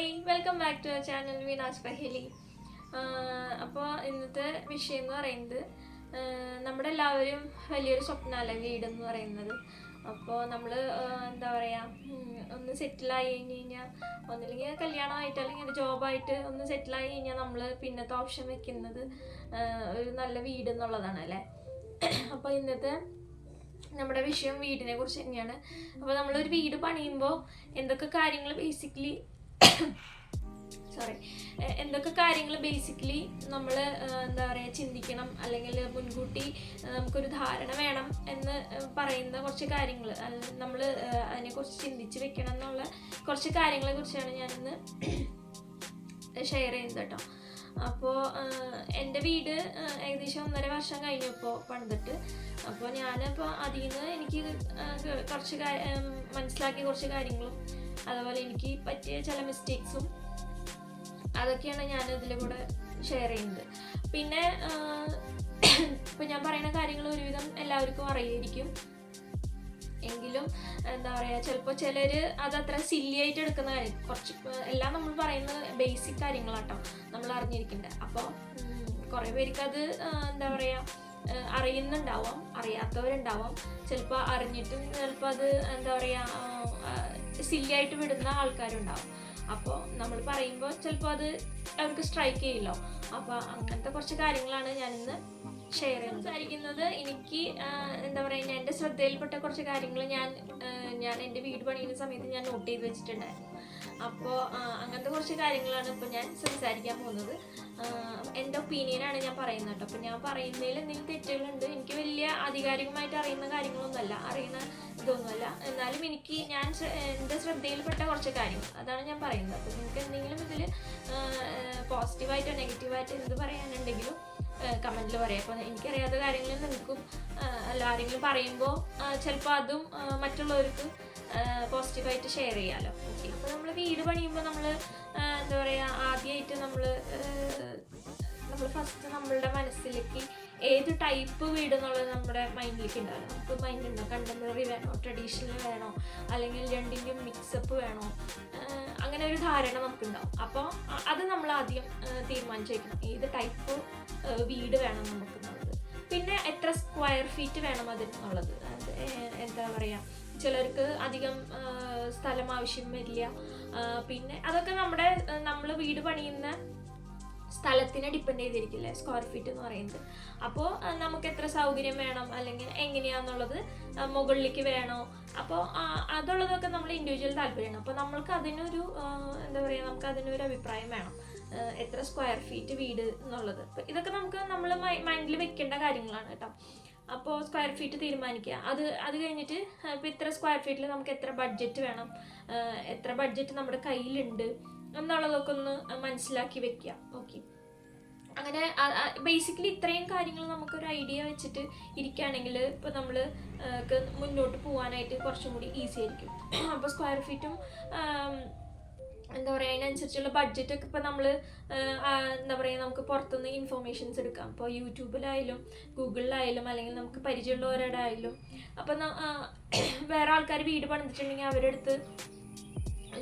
Hi, welcome back to our channel Veena's Paheli. അപ്പോൾ ഇന്നത്തെ വിഷയം എന്ന് പറയുന്നത് നമ്മുടെ എല്ലാവരും വലിയൊരു സ്വപ്നമല്ല വീടെന്ന് പറയുന്നത്. അപ്പോൾ നമ്മൾ എന്താ പറയുക, ഒന്ന് സെറ്റിലായി കഴിഞ്ഞ് കഴിഞ്ഞാൽ ഒന്നില്ലെങ്കിൽ കല്യാണമായിട്ട് അല്ലെങ്കിൽ ഒരു ജോബായിട്ട് ഒന്ന് സെറ്റിലായി കഴിഞ്ഞാൽ നമ്മൾ പിന്നത്തെ ഓപ്ഷൻ വെക്കുന്നത് ഒരു നല്ല വീട് എന്നുള്ളതാണ് അല്ലേ. അപ്പോൾ ഇന്നത്തെ നമ്മുടെ വിഷയം വീടിനെ കുറിച്ച് തന്നെയാണ്. അപ്പോൾ നമ്മളൊരു വീട് പണിയുമ്പോൾ എന്തൊക്കെ കാര്യങ്ങൾ ബേസിക്കലി നമ്മൾ എന്താ പറയുക ചിന്തിക്കണം, അല്ലെങ്കിൽ മുൻകൂട്ടി നമുക്കൊരു ധാരണ വേണം എന്ന് പറയുന്ന കുറച്ച് കാര്യങ്ങൾ നമ്മൾ അതിനെക്കുറിച്ച് ചിന്തിച്ച് വെക്കണം എന്നുള്ള കുറച്ച് കാര്യങ്ങളെ കുറിച്ചാണ് ഞാനിന്ന് ഷെയർ ചെയ്യുന്നത് കേട്ടോ. അപ്പോൾ എൻ്റെ വീട് ഏകദേശം 1.5 വർഷം കഴിഞ്ഞപ്പോൾ പണിതിട്ട്. അപ്പോൾ ഞാനിപ്പോൾ അതിൽ നിന്ന് എനിക്ക് കുറച്ച് മനസ്സിലാക്കിയ കുറച്ച് കാര്യങ്ങളും അതുപോലെ എനിക്ക് പറ്റിയ ചില മിസ്റ്റേക്സും അതൊക്കെയാണ് ഞാൻ ഇതിൽ കൂടെ ഷെയർ ചെയ്യുന്നത്. പിന്നെ ഇപ്പം ഞാൻ പറയുന്ന കാര്യങ്ങൾ ഒരുവിധം എല്ലാവർക്കും അറിയായിരിക്കും, എങ്കിലും എന്താ പറയുക ചിലപ്പോൾ ചിലർ അതത്ര സില്ലി ആയിട്ട് എടുക്കുന്ന കാര്യം കുറച്ച് എല്ലാം നമ്മൾ പറയുന്ന ബേസിക് കാര്യങ്ങളാട്ടോ നമ്മൾ അറിഞ്ഞിരിക്കേണ്ടത്. അപ്പോൾ കുറേ പേർക്ക് അത് എന്താ പറയുക അറിയുന്നുണ്ടാവാം, അറിയാത്തവരുണ്ടാവാം, ചിലപ്പോൾ അറിഞ്ഞിട്ടും ചിലപ്പോൾ അത് എന്താ പറയുക സില്ലി ആയിട്ട് വിടുന്ന ആൾക്കാരുണ്ടാവും. അപ്പോൾ നമ്മൾ പറയുമ്പോൾ ചിലപ്പോൾ അത് അവർക്ക് സ്ട്രൈക്ക് ചെയ്യില്ലോ. അപ്പോൾ അങ്ങനത്തെ കുറച്ച് കാര്യങ്ങളാണ് ഞാനിന്ന് ഷെയർ സംസാരിക്കുന്നത്. എനിക്ക് എന്താ പറയുക എൻ്റെ ശ്രദ്ധയിൽപ്പെട്ട കുറച്ച് കാര്യങ്ങൾ ഞാൻ എൻ്റെ വീട് പണിയുന്ന സമയത്ത് ഞാൻ നോട്ട് ചെയ്ത് വെച്ചിട്ടുണ്ടായിരുന്നു. അപ്പോൾ അങ്ങനത്തെ കുറച്ച് കാര്യങ്ങളാണ് ഇപ്പോൾ ഞാൻ സംസാരിക്കാൻ പോകുന്നത്. എൻ്റെ ഒപ്പീനിയനാണ് ഞാൻ പറയുന്നത് കേട്ടോ. അപ്പോൾ ഞാൻ പറയുന്നതിൽ എന്തെങ്കിലും തെറ്റുകളുണ്ട്, എനിക്ക് വലിയ ആധികാരികമായിട്ട് അറിയുന്ന കാര്യങ്ങളൊന്നുമല്ല, അറിയുന്ന ഇതൊന്നുമല്ല, എന്നാലും എൻ്റെ ശ്രദ്ധയിൽപ്പെട്ട കുറച്ച് കാര്യങ്ങൾ അതാണ് ഞാൻ പറയുന്നത്. അപ്പോൾ നിങ്ങൾക്ക് എന്തെങ്കിലും ഇതിൽ പോസിറ്റീവായിട്ടോ നെഗറ്റീവായിട്ടോ എന്ത് പറയാനുണ്ടെങ്കിലും കമൻറ്റിൽ പറയാം. അപ്പോൾ എനിക്കറിയാത്ത കാര്യങ്ങൾ നിങ്ങൾക്കും ആരെങ്കിലും പറയുമ്പോൾ ചിലപ്പോൾ അതും മറ്റുള്ളവർക്ക് പോസിറ്റീവായിട്ട് ഷെയർ ചെയ്യാമല്ലോ. ഓക്കെ, അപ്പോൾ നമ്മൾ വീട് പണിയുമ്പോൾ നമ്മൾ എന്താ പറയുക ആദ്യമായിട്ട് നമ്മൾ ഫസ്റ്റ് നമ്മളുടെ മനസ്സിലേക്ക് ഏത് ടൈപ്പ് വീട് എന്നുള്ളത് നമ്മുടെ മൈൻഡിലേക്ക് ഉണ്ടാവില്ല. നമുക്ക് മൈൻഡുണ്ടോ കണ്ടംപററി വേണോ, ട്രഡീഷണൽ വേണോ, അല്ലെങ്കിൽ രണ്ടിൻ്റെയും മിക്സപ്പ് വേണോ, അങ്ങനെ ഒരു ധാരണ നമുക്കുണ്ടാവും. അപ്പോൾ അത് നമ്മൾ ആദ്യം തീരുമാനിച്ചു വയ്ക്കണം, ഏത് ടൈപ്പ് വീട് വേണം നമുക്കെന്നുള്ളത്. പിന്നെ എത്ര സ്ക്വയർ ഫീറ്റ് വേണം അതിനുള്ളത്. എന്താ പറയുക ചിലർക്ക് അധികം സ്ഥലം ആവശ്യം വരില്ല. പിന്നെ അതൊക്കെ നമ്മൾ വീട് പണിയുന്ന സ്ഥലത്തിനെ ഡിപ്പെൻഡ് ചെയ്തിരിക്കില്ലേ സ്ക്വയർ ഫീറ്റ് എന്ന് പറയുന്നത്. അപ്പോൾ നമുക്ക് എത്ര സൗകര്യം വേണം അല്ലെങ്കിൽ എങ്ങനെയാണെന്നുള്ളത്, മുകളിലേക്ക് വേണോ, അപ്പോൾ അതുള്ളതൊക്കെ നമ്മൾ ഇൻഡിവിജ്വൽ താല്പര്യമാണ്. അപ്പോൾ നമ്മൾക്ക് അതിനൊരു എന്താ പറയുക നമുക്ക് അതിനൊരു അഭിപ്രായം വേണം, എത്ര സ്ക്വയർ ഫീറ്റ് വീട് എന്നുള്ളത്. അപ്പോൾ ഇതൊക്കെ നമ്മൾ മൈൻഡിൽ വെക്കേണ്ട കാര്യങ്ങളാണ് കേട്ടോ. അപ്പോൾ സ്ക്വയർ ഫീറ്റ് തീരുമാനിക്കുക. അത് കഴിഞ്ഞിട്ട് ഇപ്പോൾ ഇത്ര സ്ക്വയർ ഫീറ്റിൽ നമുക്ക് എത്ര ബഡ്ജറ്റ് വേണം, എത്ര ബഡ്ജറ്റ് നമ്മുടെ കയ്യിലുണ്ട് എന്നുള്ളതൊക്കെ ഒന്ന് മനസ്സിലാക്കി വെക്കുക. ഓക്കെ, അങ്ങനെ ബേസിക്കലി ഇത്രയും കാര്യങ്ങൾ നമുക്കൊരു ഐഡിയ വെച്ചിട്ട് ഇരിക്കുകയാണെങ്കിൽ ഇപ്പോൾ നമ്മൾ മുന്നോട്ട് പോകാനായിട്ട് കുറച്ചും കൂടി ഈസി ആയിരിക്കും. അപ്പോൾ സ്ക്വയർ ഫീറ്റും എന്താ പറയുക അതിനനുസരിച്ചുള്ള ബഡ്ജറ്റൊക്കെ ഇപ്പോൾ നമ്മൾ എന്താ പറയുക നമുക്ക് പുറത്തുനിന്ന് ഇൻഫോർമേഷൻസ് എടുക്കാം. ഇപ്പോൾ യൂട്യൂബിലായാലും ഗൂഗിളിലായാലും അല്ലെങ്കിൽ നമുക്ക് പരിചയമുള്ളവരുടെ ആയാലും. അപ്പം വേറെ ആൾക്കാർ വീട് പണിതിട്ടുണ്ടെങ്കിൽ അവരുടെ അടുത്ത്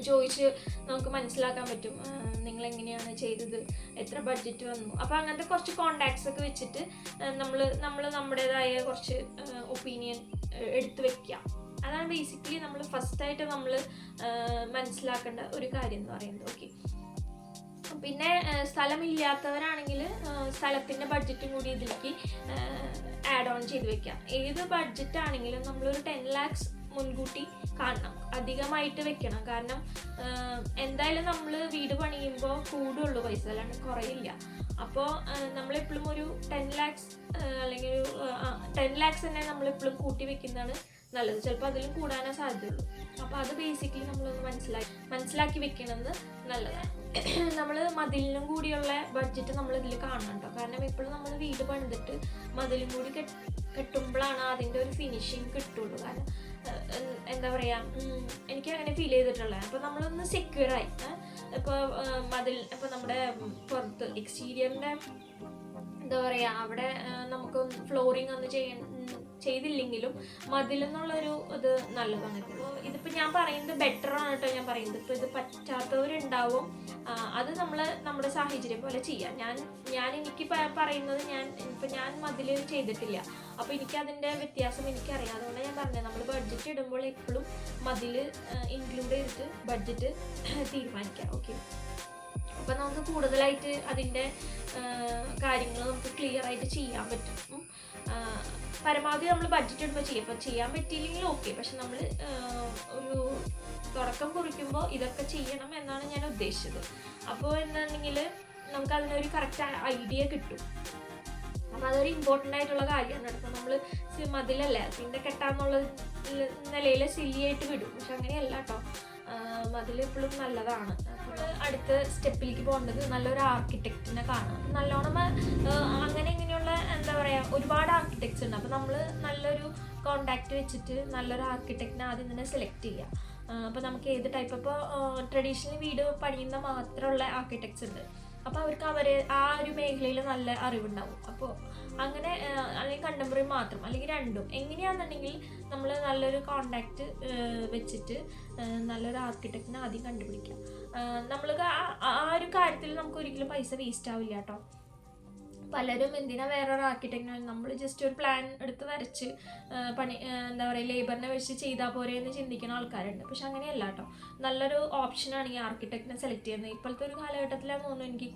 ചോദിച്ച് നമുക്ക് മനസ്സിലാക്കാൻ പറ്റും നിങ്ങളെങ്ങനെയാണ് ചെയ്തത്, എത്ര ബഡ്ജറ്റ് വന്നു. അപ്പോൾ അങ്ങനത്തെ കുറച്ച് കോണ്ടാക്ട്സ് ഒക്കെ വെച്ചിട്ട് നമ്മൾ നമ്മുടേതായ കുറച്ച് ഒപ്പീനിയൻ എടുത്ത് വെക്കുക. അതാണ് ബേസിക്കലി നമ്മൾ ഫസ്റ്റായിട്ട് നമ്മൾ മനസ്സിലാക്കേണ്ട ഒരു കാര്യം എന്ന് പറയുന്നത്. ഓക്കെ, പിന്നെ സ്ഥലമില്ലാത്തവരാണെങ്കിൽ സ്ഥലത്തിൻ്റെ ബഡ്ജറ്റും കൂടി ഇതിലേക്ക് ആഡ് ഓൺ ചെയ്ത് വെക്കാം. ഏത് ബഡ്ജറ്റ് ആണെങ്കിലും നമ്മളൊരു 10 lakhs മുൻകൂട്ടി കാണണം, അധികമായിട്ട് വെക്കണം. കാരണം എന്തായാലും നമ്മൾ വീട് പണിയുമ്പോൾ കൂടുള്ളൂ പൈസ, അല്ലാണ്ട് കുറയില്ല. അപ്പോൾ നമ്മളെപ്പോഴും ഒരു 10 lakhs അല്ലെങ്കിൽ ഒരു 10 lakhs തന്നെ നമ്മളെപ്പോഴും കൂട്ടി വെക്കുന്നതാണ് നല്ലത്. ചിലപ്പോൾ അതിലും കൂടാനേ സാധ്യതയുള്ളൂ. അപ്പോൾ അത് ബേസിക്കലി നമ്മളൊന്ന് മനസ്സിലാക്കി വെക്കണമെന്ന് നല്ലതാണ്. നമ്മൾ മതിലിനും കൂടിയുള്ള ബഡ്ജറ്റ് നമ്മൾ ഇതിൽ കാണണം കേട്ടോ. കാരണം എപ്പോഴും നമ്മൾ വീട് പണിതിട്ട് മതിലും കൂടി കെട്ടുമ്പോഴാണ് അതിൻ്റെ ഒരു ഫിനിഷിങ് കിട്ടുള്ളൂ. കാരണം എന്താ പറയുക എനിക്ക് അങ്ങനെ ഫീൽ ചെയ്തിട്ടുള്ളത്. അപ്പോൾ നമ്മളൊന്ന് സെക്യൂറായി ഇപ്പോൾ ഇപ്പോൾ നമ്മുടെ പുറത്ത് എക്സ്റ്റീരിയറിൻ്റെ എന്താ പറയുക അവിടെ നമുക്ക് ഫ്ലോറിങ് ഒന്ന് ചെയ്തില്ലെങ്കിലും മതിലെന്നുള്ളൊരു ഇത് നല്ലതാണ്. ഇപ്പോൾ ഇതിപ്പോൾ ഞാൻ പറയുന്നത് ബെറ്ററാണ് കേട്ടോ. ഞാൻ പറയുന്നത് ഇപ്പോൾ ഇത് പറ്റാത്തവരുണ്ടാവും. ഉണ്ടാവും. അത് നമ്മൾ നമ്മുടെ സാഹചര്യം പോലെ ചെയ്യാം. ഞാൻ എനിക്ക് പറയുന്നത്, ഞാൻ മതിൽ ചെയ്തിട്ടില്ല, അപ്പോൾ എനിക്കതിൻ്റെ വ്യത്യാസം എനിക്കറിയാം. അതുകൊണ്ട് ഞാൻ പറഞ്ഞത്, നമ്മൾ ബഡ്ജറ്റ് ഇടുമ്പോൾ എപ്പോഴും മതിൽ ഇൻക്ലൂഡ് ചെയ്തിട്ട് ബഡ്ജറ്റ് തീരുമാനിക്കാം. ഓക്കെ, അപ്പം നമുക്ക് കൂടുതലായിട്ട് അതിൻ്റെ കാര്യങ്ങൾ നമുക്ക് ക്ലിയർ ആയിട്ട് ചെയ്യാൻ പറ്റും. പരമാവധി നമ്മൾ ബഡ്ജറ്റ് ഇടുമ്പോൾ ചെയ്യും. ഇപ്പം ചെയ്യാൻ പറ്റിയില്ലെങ്കിൽ ഓക്കെ, പക്ഷെ നമ്മൾ ഒരു തുടക്കം കുറിക്കുമ്പോൾ ഇതൊക്കെ ചെയ്യണം എന്നാണ് ഞാൻ ഉദ്ദേശിച്ചത്. അപ്പോൾ എന്താണെങ്കിൽ നമുക്ക് അതിനൊരു കറക്റ്റ് ഐഡിയ കിട്ടും. അപ്പം അതൊരു ഇമ്പോർട്ടൻ്റ് ആയിട്ടുള്ള കാര്യമാണ്. ഇപ്പം നമ്മൾ മതിലല്ലേ പിന്നെ കെട്ടാന്നുള്ള നിലയിൽ സില്ലിയായിട്ട് വിടും, പക്ഷെ അങ്ങനെയല്ല കേട്ടോ. മതിൽ എപ്പോഴും നല്ലതാണ്. അപ്പോൾ അടുത്ത സ്റ്റെപ്പിലേക്ക് പോകേണ്ടത് നല്ലൊരു ആർക്കിടെക്റ്റിനെ കാണാം. നല്ലോണം അങ്ങനെ ഇങ്ങനെയുള്ള എന്താ പറയുക, ഒരുപാട് ആർക്കിടെക്ട്സ് ഉണ്ട്. അപ്പോൾ നമ്മൾ നല്ലൊരു കോണ്ടാക്ട് വെച്ചിട്ട് നല്ലൊരു ആർക്കിടെക്റ്റിനെ ആദ്യം തന്നെ സെലക്ട് ചെയ്യുക. അപ്പോൾ നമുക്ക് ഏത് ടൈപ്പ്, ഇപ്പോൾ ട്രഡീഷണൽ വീട് പണിയുന്ന മാത്രമുള്ള ആർക്കിടെക്ട്സ് ഉണ്ട്. അപ്പോൾ അവർക്ക് ആ ഒരു മേഖലയിൽ നല്ല അറിവുണ്ടാവും. അപ്പോൾ അങ്ങനെ, അല്ലെങ്കിൽ കണ്ടംപററി മാത്രം, അല്ലെങ്കിൽ രണ്ടും എങ്ങനെയാണെന്നുണ്ടെങ്കിൽ നമ്മൾ നല്ലൊരു കോണ്ടാക്റ്റ് വെച്ചിട്ട് നല്ലൊരു ആർക്കിടെക്റ്റിനെ ആദ്യം കണ്ടുപിടിക്കാം. നമ്മൾക്ക് ആ ഒരു കാര്യത്തിൽ നമുക്ക് ഒരിക്കലും പൈസ വേസ്റ്റ് ആവില്ല കേട്ടോ. പലരും എന്തിനാ വേറൊരു ആർക്കിടെക്റ്റിനെ, നമ്മൾ ജസ്റ്റ് ഒരു പ്ലാൻ എടുത്ത് വരച്ച് എന്താ പറയുക, ലേബറിനെ വെച്ച് ചെയ്താൽ പോരെ എന്ന് ചിന്തിക്കുന്ന ആൾക്കാരുണ്ട്. പക്ഷെ അങ്ങനെയല്ല കേട്ടോ. നല്ലൊരു ഓപ്ഷനാണ് ഈ ആർക്കിടെക്റ്റിനെ സെലക്ട് ചെയ്യുന്നത്. ഇപ്പോഴത്തെ ഒരു കാലഘട്ടത്തിലാണ് തോന്നുന്നു എനിക്ക്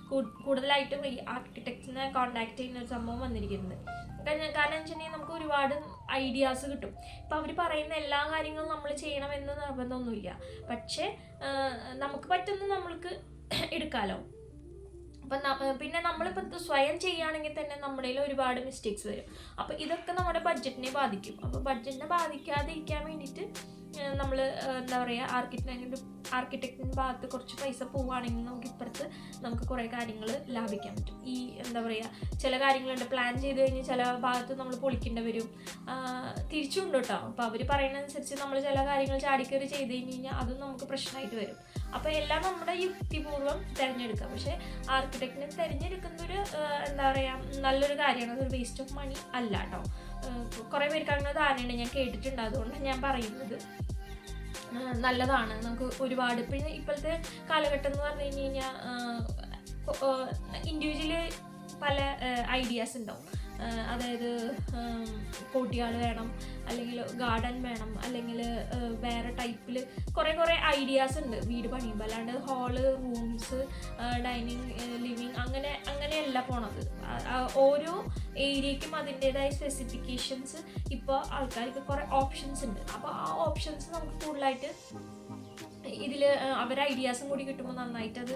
കൂടുതലായിട്ടും ഈ ആർക്കിടെക്റ്റിനെ കോണ്ടാക്ട് ചെയ്യുന്ന ഒരു സംഭവം വന്നിരിക്കുന്നത്. കാരണം വെച്ചിട്ടുണ്ടെങ്കിൽ നമുക്ക് ഒരുപാട് ഐഡിയാസ് കിട്ടും. ഇപ്പം അവർ പറയുന്ന എല്ലാ കാര്യങ്ങളും നമ്മൾ ചെയ്യണമെന്ന് നിർബന്ധമൊന്നുമില്ല, പക്ഷേ നമുക്ക് പറ്റുന്ന നമ്മൾക്ക് എടുക്കാമല്ലോ. അപ്പം പിന്നെ നമ്മളിപ്പോൾ സ്വയം ചെയ്യുകയാണെങ്കിൽ തന്നെ നമ്മുടെ ഒരുപാട് മിസ്റ്റേക്സ് വരും. അപ്പോൾ ഇതൊക്കെ നമ്മുടെ ബഡ്ജറ്റിനെ ബാധിക്കും. അപ്പോൾ ബഡ്ജറ്റിനെ ബാധിക്കാതിരിക്കാൻ വേണ്ടിയിട്ട് നമ്മൾ എന്താ പറയുക, ആർക്കിടെക്റ്റിൻ്റെ ഭാഗത്ത് കുറച്ച് പൈസ പോവുകയാണെങ്കിൽ നമുക്ക് കുറേ കാര്യങ്ങൾ ലാഭിക്കാൻ പറ്റും. ഈ എന്താ പറയുക, ചില കാര്യങ്ങളുണ്ട് പ്ലാൻ ചെയ്ത് കഴിഞ്ഞ് ചില ഭാഗത്ത് നമ്മൾ പൊളിക്കേണ്ടി വരും, തിരിച്ചുണ്ട് കേട്ടോ. അപ്പോൾ അവർ പറയുന്നതനുസരിച്ച് നമ്മൾ ചില കാര്യങ്ങൾ ചാടിക്കയറി ചെയ്ത് കഴിഞ്ഞ് കഴിഞ്ഞാൽ അതും നമുക്ക് പ്രശ്നമായിട്ട് വരും. അപ്പോൾ എല്ലാം നമ്മുടെ യുക്തിപൂർവ്വം തിരഞ്ഞെടുക്കാം. പക്ഷേ ആർക്കിടെക്റ്റിനെ തിരഞ്ഞെടുക്കുന്നൊരു എന്താ പറയുക, നല്ലൊരു കാര്യമാണ്. അതൊരു വേസ്റ്റ് ഓഫ് മണി അല്ല കേട്ടോ. കുറേ പേർക്ക് അങ്ങനെ ധാരണയുണ്ട്, ഞാൻ കേട്ടിട്ടുണ്ട്. അതുകൊണ്ട് ഞാൻ പറയുന്നത് നല്ലതാണ്. നമുക്ക് ഒരുപാട് പിന്നെ ഇപ്പോഴത്തെ കാലഘട്ടം എന്ന് പറഞ്ഞു കഴിഞ്ഞ് കഴിഞ്ഞാൽ ഇൻഡിവിജ്വലി പല ഐഡിയാസ് ഉണ്ടാവും. അതായത് കോട്ടിയാൾ വേണം, അല്ലെങ്കിൽ ഗാർഡൻ വേണം, അല്ലെങ്കിൽ വേറെ ടൈപ്പിൽ കുറേ ഐഡിയാസ് ഉണ്ട് വീട് പണിയുമ്പോൾ. അല്ലാണ്ട് ഹാള്, റൂംസ്, ഡൈനിങ്, ലിവിങ് അങ്ങനെയല്ല പോണത്. ഓരോ ഏരിയയ്ക്കും അതിൻ്റേതായ സ്പെസിഫിക്കേഷൻസ് ഇപ്പോൾ ആൾക്കാർക്ക് കുറേ ഓപ്ഷൻസ് ഉണ്ട്. അപ്പോൾ ആ ഓപ്ഷൻസ് നമുക്ക് കൂടുതലായിട്ട് ഇതിൽ അവരുടെ ഐഡിയാസും കൂടി കിട്ടുമ്പോൾ നന്നായിട്ട് അത്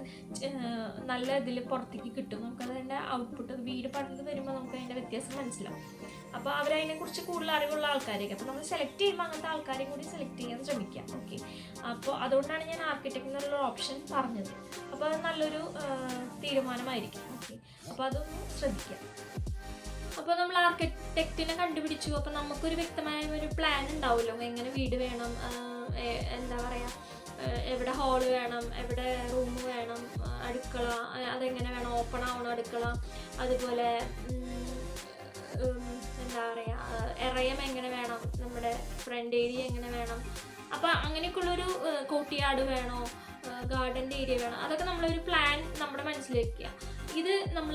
നല്ല ഇതിൽ പുറത്തേക്ക് കിട്ടും. നമുക്കതിൻ്റെ ഔട്ട്പുട്ട് വീട് പണിത് വരുമ്പോൾ നമുക്ക് അതിൻ്റെ വ്യത്യാസം മനസ്സിലാവും. അപ്പോൾ അവരതിനെക്കുറിച്ച് കൂടുതൽ അറിവുള്ള ആൾക്കാരൊക്കെ, അപ്പോൾ നമ്മൾ സെലക്ട് ചെയ്യുമ്പോൾ അങ്ങനത്തെ ആൾക്കാരെയും കൂടി സെലക്ട് ചെയ്യാൻ ശ്രമിക്കാം. ഓക്കെ, അപ്പോൾ അതുകൊണ്ടാണ് ഞാൻ ആർക്കിടെക്റ്റിനുള്ള ഓപ്ഷൻ പറഞ്ഞത്. അപ്പോൾ അത് നല്ലൊരു തീരുമാനമായിരിക്കും. ഓക്കെ, അപ്പോൾ അതൊന്ന് ശ്രദ്ധിക്കാം. അപ്പോൾ നമ്മൾ ആർക്കിടെക്റ്റിനെ കണ്ടുപിടിച്ചു. അപ്പോൾ നമുക്കൊരു വ്യക്തമായ ഒരു പ്ലാൻ ഉണ്ടാവുമല്ലോ, എങ്ങനെ വീട് വേണം, എന്താ പറയുക, എവിടെ ഹാള് വേണം, എവിടെ റൂം വേണം, അടുക്കള അതെങ്ങനെ വേണം, ഓപ്പൺ ആവണം അടുക്കള, അതുപോലെ എന്താ പറയുക, എറയം എങ്ങനെ വേണം, നമ്മുടെ ഫ്രണ്ട് ഏരിയ എങ്ങനെ വേണം. അപ്പോൾ അങ്ങനെയൊക്കെയുള്ളൊരു കോട്ടിയാട് വേണോ, ഗാർഡൻ്റെ ഏരിയ വേണം, അതൊക്കെ നമ്മളൊരു പ്ലാൻ നമ്മുടെ മനസ്സിലേക്ക് ഇത് നമ്മൾ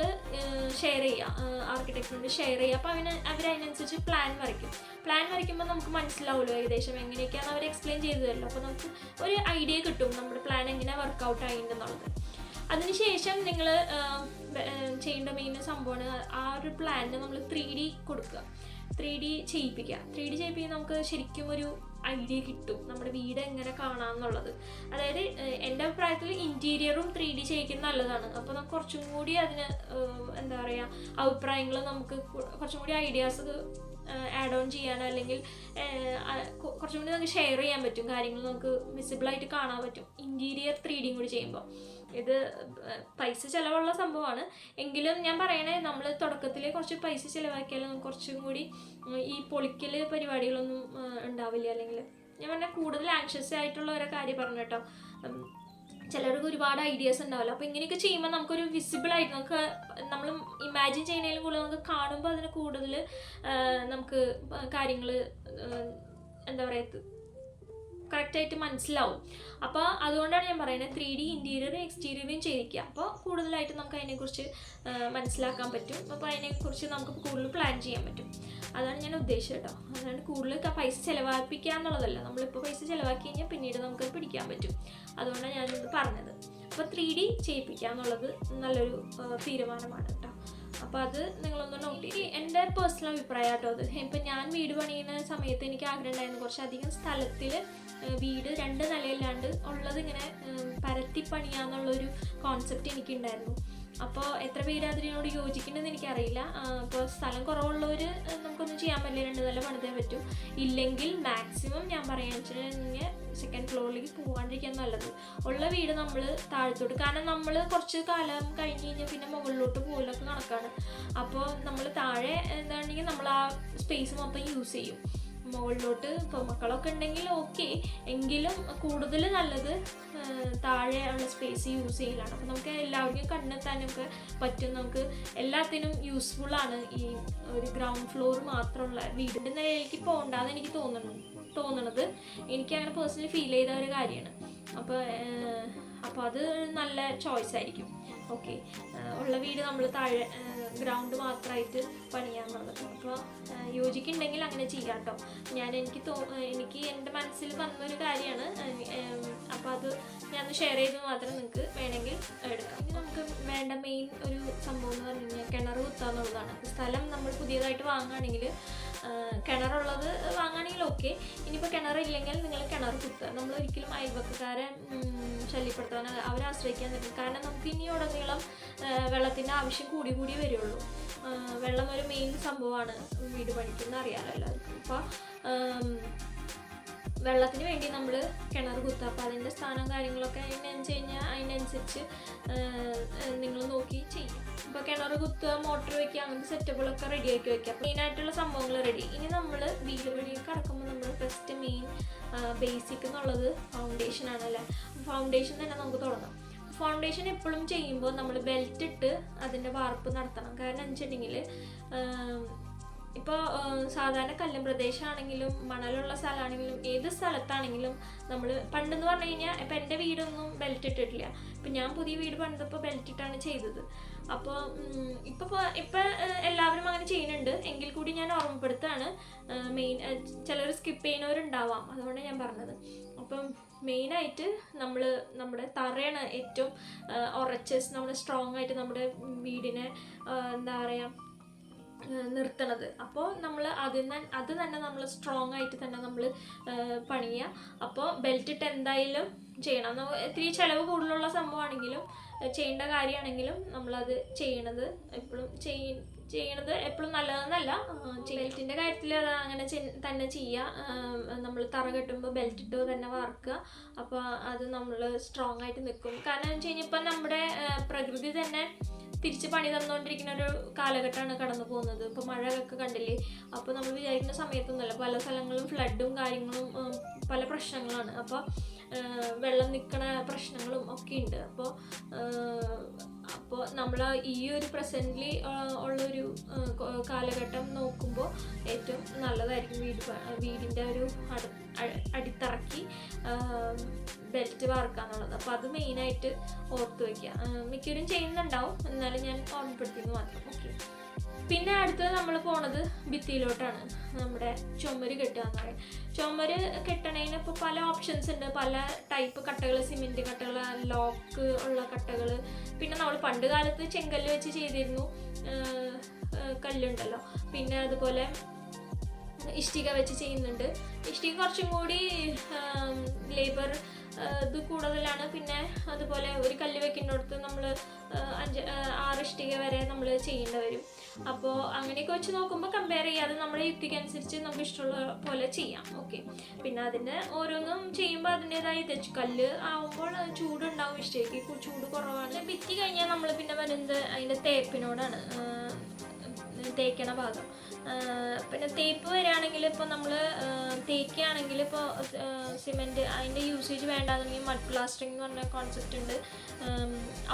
ഷെയർ ചെയ്യുക, ആർക്കിടെക്റ്റിനോട് ഷെയർ ചെയ്യുക. അപ്പോൾ അവരതിനനുസരിച്ച് പ്ലാൻ വരയ്ക്കുമ്പോൾ നമുക്ക് മനസ്സിലാവുമല്ലോ ഏകദേശം എങ്ങനെയൊക്കെയാണ് അവർ എക്സ്പ്ലെയിൻ ചെയ്തു തരുമല്ലോ. അപ്പോൾ നമുക്ക് ഒരു ഐഡിയ കിട്ടും നമ്മുടെ പ്ലാൻ എങ്ങനെ വർക്കൗട്ട് ആയിട്ടുണ്ടെന്നുള്ളത്. അതിനുശേഷം നിങ്ങൾ ചെയ്യേണ്ട മെയിൻ സംഭവമാണ് ആ ഒരു പ്ലാനിന് നമ്മൾ 3D കൊടുക്കുക, 3D ചെയ്യിപ്പിക്കുക. നമുക്ക് ശരിക്കും ഒരു ഐഡിയ കിട്ടും നമ്മുടെ വീട് എങ്ങനെ കാണാമെന്നുള്ളത്. അതായത് എൻ്റെ അഭിപ്രായത്തിൽ ഇൻറ്റീരിയറും 3D ചെയ്യിക്കുന്നത് നല്ലതാണ്. അപ്പോൾ നമുക്ക് കുറച്ചും കൂടി അതിന് എന്താ പറയുക, അഭിപ്രായങ്ങൾ നമുക്ക് കുറച്ചും കൂടി ഐഡിയാസ് ആഡ് ഓൺ ചെയ്യാനോ അല്ലെങ്കിൽ കുറച്ചും കൂടി നമുക്ക് ഷെയർ ചെയ്യാൻ പറ്റും, കാര്യങ്ങൾ നമുക്ക് വിസിബിളായിട്ട് കാണാൻ പറ്റും ഇൻറ്റീരിയർ 3D കൂടി ചെയ്യുമ്പോൾ. ഇത് പൈസ ചിലവുള്ള സംഭവമാണ്, എങ്കിലും ഞാൻ പറയണേ നമ്മൾ തുടക്കത്തിൽ കുറച്ച് പൈസ ചിലവാക്കിയാൽ നമുക്ക് കുറച്ചും കൂടി ഈ പൊളിക്കൽ പരിപാടികളൊന്നും ഉണ്ടാവില്ല. അല്ലെങ്കിൽ ഞാൻ പറഞ്ഞാൽ കൂടുതൽ ആങ്ഷ്യസ് ആയിട്ടുള്ള ഓരോ കാര്യം പറഞ്ഞു കേട്ടോ. ചിലർക്ക് ഒരുപാട് ഐഡിയാസ് ഉണ്ടാവില്ല. അപ്പോൾ ഇങ്ങനെയൊക്കെ ചെയ്യുമ്പോൾ നമുക്കൊരു വിസിബിളായിട്ട് നമ്മൾ ഇമാജിൻ ചെയ്യുന്നതിലും കൂടുതൽ നമുക്ക് കാണുമ്പോൾ അതിന് കൂടുതൽ നമുക്ക് കാര്യങ്ങൾ എന്താ പറയുക കറക്റ്റായിട്ട് മനസ്സിലാവും. അപ്പോൾ അതുകൊണ്ടാണ് ഞാൻ പറയുന്നത് 3D ഇൻറ്റീരിയറും എക്സ്റ്റീരിയറും ചെയ്യിക്കുക. അപ്പോൾ കൂടുതലായിട്ട് നമുക്ക് അതിനെക്കുറിച്ച് മനസ്സിലാക്കാൻ പറ്റും. അപ്പോൾ അതിനെക്കുറിച്ച് നമുക്ക് കൂടുതൽ പ്ലാൻ ചെയ്യാൻ പറ്റും. അതാണ് ഞാൻ ഉദ്ദേശിച്ചത് കേട്ടോ. അതാണ് കൂടുതൽ പൈസ ചിലവാക്കിക്കുക എന്നുള്ളതല്ല. നമ്മളിപ്പോൾ പൈസ ചിലവാക്കി കഴിഞ്ഞാൽ പിന്നീട് നമുക്ക് പിടിക്കാൻ പറ്റും. അതുകൊണ്ടാണ് ഞാനിത് പറഞ്ഞത്. അപ്പോൾ 3D ചെയ്യിപ്പിക്കുക എന്നുള്ളത് നല്ലൊരു തീരുമാനമാണ് കേട്ടോ. അപ്പോൾ അത് നിങ്ങളൊന്ന് നോട്ട് ചെയ്ത്. എൻ്റെ പേഴ്സണൽ അഭിപ്രായം കേട്ടോ അത്. ഇപ്പം ഞാൻ വീട് പണിയുന്ന സമയത്ത് എനിക്ക് ആഗ്രഹം ഉണ്ടായിരുന്നു കുറച്ചധികം സ്ഥലത്തിൽ വീട് 2 നിലയില്ലാണ്ട് ഉള്ളത് ഇങ്ങനെ പരത്തി പണിയാന്നുള്ളൊരു കോൺസെപ്റ്റ് എനിക്കുണ്ടായിരുന്നു. അപ്പോൾ എത്ര പേര് അതിനോട് യോജിക്കുന്നുണ്ടെന്ന് എനിക്കറിയില്ല. അപ്പോൾ സ്ഥലം കുറവുള്ളവർ നമുക്കൊന്നും ചെയ്യാൻ പറ്റില്ല, 2 നില പണിതേ പറ്റൂ. ഇല്ലെങ്കിൽ മാക്സിമം ഞാൻ പറയാന്ന് വെച്ചിട്ടുണ്ടെങ്കിൽ സെക്കൻഡ് ഫ്ലോറിലേക്ക് പോകാണ്ടിരിക്കാൻ നല്ലത്. ഉള്ള വീട് നമ്മൾ താഴത്തോട്ട്, കാരണം നമ്മൾ കുറച്ച് കാലം കഴിഞ്ഞ് കഴിഞ്ഞാൽ പിന്നെ മുകളിലോട്ട് പോലൊക്കെ കണക്കാണ്. അപ്പോൾ നമ്മൾ താഴെ എന്താണെങ്കിൽ നമ്മൾ ആ സ്പേസ് മൊത്തം യൂസ് ചെയ്യും. മുകളിലോട്ട് ഇപ്പോൾ മക്കളൊക്കെ ഉണ്ടെങ്കിൽ ഓക്കെ, എങ്കിലും കൂടുതൽ നല്ലത് താഴെ ഉള്ള സ്പേസ് യൂസ് ചെയ്യലാണ്. അപ്പോൾ നമുക്ക് എല്ലാവർക്കും കണ്ടെത്താനൊക്കെ പറ്റും. നമുക്ക് എല്ലാത്തിനും യൂസ്ഫുള്ളാണ് ഈ ഒരു ഗ്രൗണ്ട് ഫ്ലോർ മാത്രമുള്ള വീടിൻ്റെ നിലയിലേക്ക് പോകണ്ടെന്ന് എനിക്ക് തോന്നുന്നത്. എനിക്കങ്ങനെ പേഴ്സണലി ഫീൽ ചെയ്ത ഒരു കാര്യമാണ്. അപ്പോൾ അത് നല്ല ചോയ്സ് ആയിരിക്കും. ഓക്കെ, ഉള്ള വീട് നമ്മൾ താഴെ ഗ്രൗണ്ട് മാത്രമായിട്ട് പണിയാന്നുള്ളത്. അപ്പോൾ യോജിക്കുന്നുണ്ടെങ്കിൽ അങ്ങനെ ചെയ്യാം കേട്ടോ. എനിക്ക് എൻ്റെ മനസ്സിൽ വന്നൊരു കാര്യമാണ്. അപ്പോൾ അത് ഞാൻ ഷെയർ ചെയ്ത് മാത്രം നിങ്ങൾക്ക് വേണമെങ്കിൽ എടുക്കാം. ഇനി നമുക്ക് വേണ്ട മെയിൻ ഒരു സംഭവം എന്ന് പറഞ്ഞു കഴിഞ്ഞാൽ കിണർ കുത്താന്നുള്ളതാണ്. സ്ഥലം നമ്മൾ പുതിയതായിട്ട് വാങ്ങുകയാണെങ്കിൽ, കിണറുള്ളത് വാങ്ങുകയാണെങ്കിൽ ഓക്കെ. ഇനിയിപ്പോൾ കിണറില്ലെങ്കിൽ നിങ്ങൾ കിണർ കുത്തുക. നമ്മൾ ഒരിക്കലും അയൽവക്കക്കാരെ ശല്യപ്പെടുത്താൻ അവരെ ആശ്രയിക്കാൻ പറ്റും. കാരണം നമുക്ക് ഇനി ഉടനീളം വെള്ളത്തിൻ്റെ ആവശ്യം കൂടി വരുള്ളൂ. വെള്ളം ഒരു മെയിൻ സംഭവമാണ് വീട് പണിക്കുന്ന അറിയാമല്ലോ എല്ലാവർക്കും. അപ്പോൾ വെള്ളത്തിന് വേണ്ടി നമ്മൾ കിണർ കുത്തുക. അപ്പോൾ അതിൻ്റെ സ്ഥാനം കാര്യങ്ങളൊക്കെ അതിനനുസരിച്ച് നിങ്ങൾ നോക്കി ചെയ്യും. ഇപ്പോൾ കിണർ കുത്തുക, മോട്ടർ വയ്ക്കുക, അങ്ങനത്തെ സെറ്റപ്പുകളൊക്കെ റെഡിയാക്കി വയ്ക്കുക. മെയിനായിട്ടുള്ള സംഭവങ്ങൾ റെഡി. ഇനി നമ്മൾ വീട് പണിയൊക്കെ കടക്കുമ്പോൾ നമ്മൾ ഫസ്റ്റ് മെയിൻ ബേസിക് എന്നുള്ളത് ഫൗണ്ടേഷനാണ് അല്ലേ. ഫൗണ്ടേഷൻ തന്നെ നമുക്ക് തുടങ്ങാം. ഫൗണ്ടേഷൻ എപ്പോഴും ചെയ്യുമ്പോൾ നമ്മൾ ബെൽറ്റ് ഇട്ട് അതിൻ്റെ വാർപ്പ് നടത്തണം. കാരണം എന്ന് വെച്ചിട്ടുണ്ടെങ്കിൽ ഇപ്പോൾ സാധാരണ കല്ലും പ്രദേശമാണെങ്കിലും മണലുള്ള സ്ഥലമാണെങ്കിലും ഏത് സ്ഥലത്താണെങ്കിലും നമ്മൾ പണ്ടെന്ന് പറഞ്ഞു കഴിഞ്ഞാൽ ഇപ്പം എൻ്റെ വീടൊന്നും ബെൽറ്റ് ഇട്ടിട്ടില്ല. ഇപ്പം ഞാൻ പുതിയ വീട് പണിതപ്പോൾ ബെൽറ്റ് ഇട്ടാണ് ചെയ്തത്. അപ്പോൾ ഇപ്പം എല്ലാവരും അങ്ങനെ ചെയ്യുന്നുണ്ട്. എങ്കിൽ കൂടി ഞാൻ ഓർമ്മപ്പെടുത്താണ്. ചിലർ സ്കിപ്പ് ചെയ്യുന്നവരുണ്ടാവാം, അതുകൊണ്ടാണ് ഞാൻ പറഞ്ഞത്. അപ്പം മെയിനായിട്ട് നമ്മുടെ തറയാണ് ഏറ്റവും നമ്മൾ സ്ട്രോങ് ആയിട്ട് നമ്മുടെ വീടിനെ എന്താ പറയുക നിർത്തണത്. അപ്പോൾ നമ്മൾ അത് തന്നെ നമ്മൾ സ്ട്രോങ് ആയിട്ട് തന്നെ നമ്മൾ പണിയുക. അപ്പോൾ ബെൽറ്റ് ഇട്ട് എന്തായാലും ചെയ്യണം. ഇത്തിരി ചിലവ് കൂടുതലുള്ള സംഭവമാണെങ്കിലും ചെയ്യേണ്ട കാര്യമാണെങ്കിലും നമ്മളത് ചെയ്യണത് എപ്പോഴും നല്ലതെന്നല്ല. ബെൽറ്റിൻ്റെ കാര്യത്തിൽ അത് അങ്ങനെ തന്നെ ചെയ്യുക. നമ്മൾ തറ കെട്ടുമ്പോൾ ബെൽറ്റ് ഇട്ട് തന്നെ വാർക്കുക. അപ്പോൾ അത് നമ്മൾ സ്ട്രോങ് ആയിട്ട് നിൽക്കും. കാരണം എന്ന് വെച്ച് കഴിഞ്ഞാൽ ഇപ്പം നമ്മുടെ പ്രകൃതി തന്നെ തിരിച്ച് പണി തന്നുകൊണ്ടിരിക്കുന്ന ഒരു കാലഘട്ടമാണ് കടന്നു പോകുന്നത്. ഇപ്പോൾ മഴയൊക്കെ കണ്ടില്ലേ. അപ്പോൾ നമ്മൾ വിചാരിക്കുന്ന സമയത്തൊന്നുമല്ല, പല സ്ഥലങ്ങളും ഫ്ലഡും കാര്യങ്ങളും പല പ്രശ്നങ്ങളാണ്. അപ്പോൾ വെള്ളം നിൽക്കണ പ്രശ്നങ്ങളും ഒക്കെ ഉണ്ട്. അപ്പോൾ നമ്മൾ ഈ ഒരു പ്രസൻ്റ്ലി ഉള്ളൊരു കാലഘട്ടം നോക്കുമ്പോൾ ഏറ്റവും നല്ലതായിരിക്കും വീടിൻ്റെ ഒരു അടിത്തറക്കി ബെൽറ്റ് വാർക്കുക എന്നുള്ളത്. അപ്പോൾ അത് മെയിനായിട്ട് ഓർത്ത് വയ്ക്കുക. മിക്കവരും ചെയ്യുന്നുണ്ടാവും, എന്നാലും ഞാൻ ഓർമ്മപ്പെടുത്തിയെന്ന് മാത്രം. ഓക്കെ, പിന്നെ അടുത്തത് നമ്മൾ പോണത് ഭിത്തിയിലോട്ടാണ്. നമ്മുടെ ചുമര് കെട്ടുക എന്ന് പറയും. ചുമര് കെട്ടണതിന് ഇപ്പോൾ പല ഓപ്ഷൻസ് ഉണ്ട്. പല ടൈപ്പ് കട്ടകൾ, സിമെൻറ്റ് കട്ടകൾ, ലോക്ക് ഉള്ള കട്ടകൾ. പിന്നെ നമ്മൾ പണ്ട് കാലത്ത് ചെങ്കല്ല് വെച്ച് ചെയ്തിരുന്നു, കല്ലുണ്ടല്ലോ. പിന്നെ അതുപോലെ ഇഷ്ടിക വെച്ച് ചെയ്യുന്നുണ്ട്. ഇഷ്ടിക കുറച്ചും കൂടി ലേബർ ഇത് കൂടുതലാണ്. പിന്നെ അതുപോലെ ഒരു കല്ല് വെക്കുന്നിടത്ത് നമ്മൾ 5-6 ഇഷ്ടിക വരെ നമ്മൾ ചെയ്യേണ്ടി വരും. അപ്പോൾ അങ്ങനെയൊക്കെ വെച്ച് നോക്കുമ്പോൾ കമ്പയർ ചെയ്യാതെ നമ്മുടെ യുക്തിക്കനുസരിച്ച് നമുക്ക് ഇഷ്ടമുള്ള പോലെ ചെയ്യാം. ഓക്കെ, പിന്നെ അതിൻ്റെ ഓരോന്നും ചെയ്യുമ്പോൾ അതിൻ്റെതായി കല്ല് ആവുമ്പോൾ ചൂടുണ്ടാവും, ഇഷ്ടികയ്ക്ക് ചൂട് കുറവാണ്. ഭിത്തി കഴിഞ്ഞാൽ നമ്മൾ പിന്നെ വരുന്നത് അതിൻ്റെ തേപ്പിനോടാണ്. തേക്കണ ഭാഗം പിന്നെ തേപ്പ് വരികയാണെങ്കിൽ ഇപ്പോൾ നമ്മൾ തേക്കുകയാണെങ്കിൽ ഇപ്പോൾ സിമെൻറ്റ് അതിൻ്റെ യൂസേജ് വേണ്ടാന്നുണ്ടെങ്കിൽ മഡ് പ്ലാസ്റ്ററിംഗ് എന്ന് പറഞ്ഞ കോൺസെപ്റ്റ് ഉണ്ട്,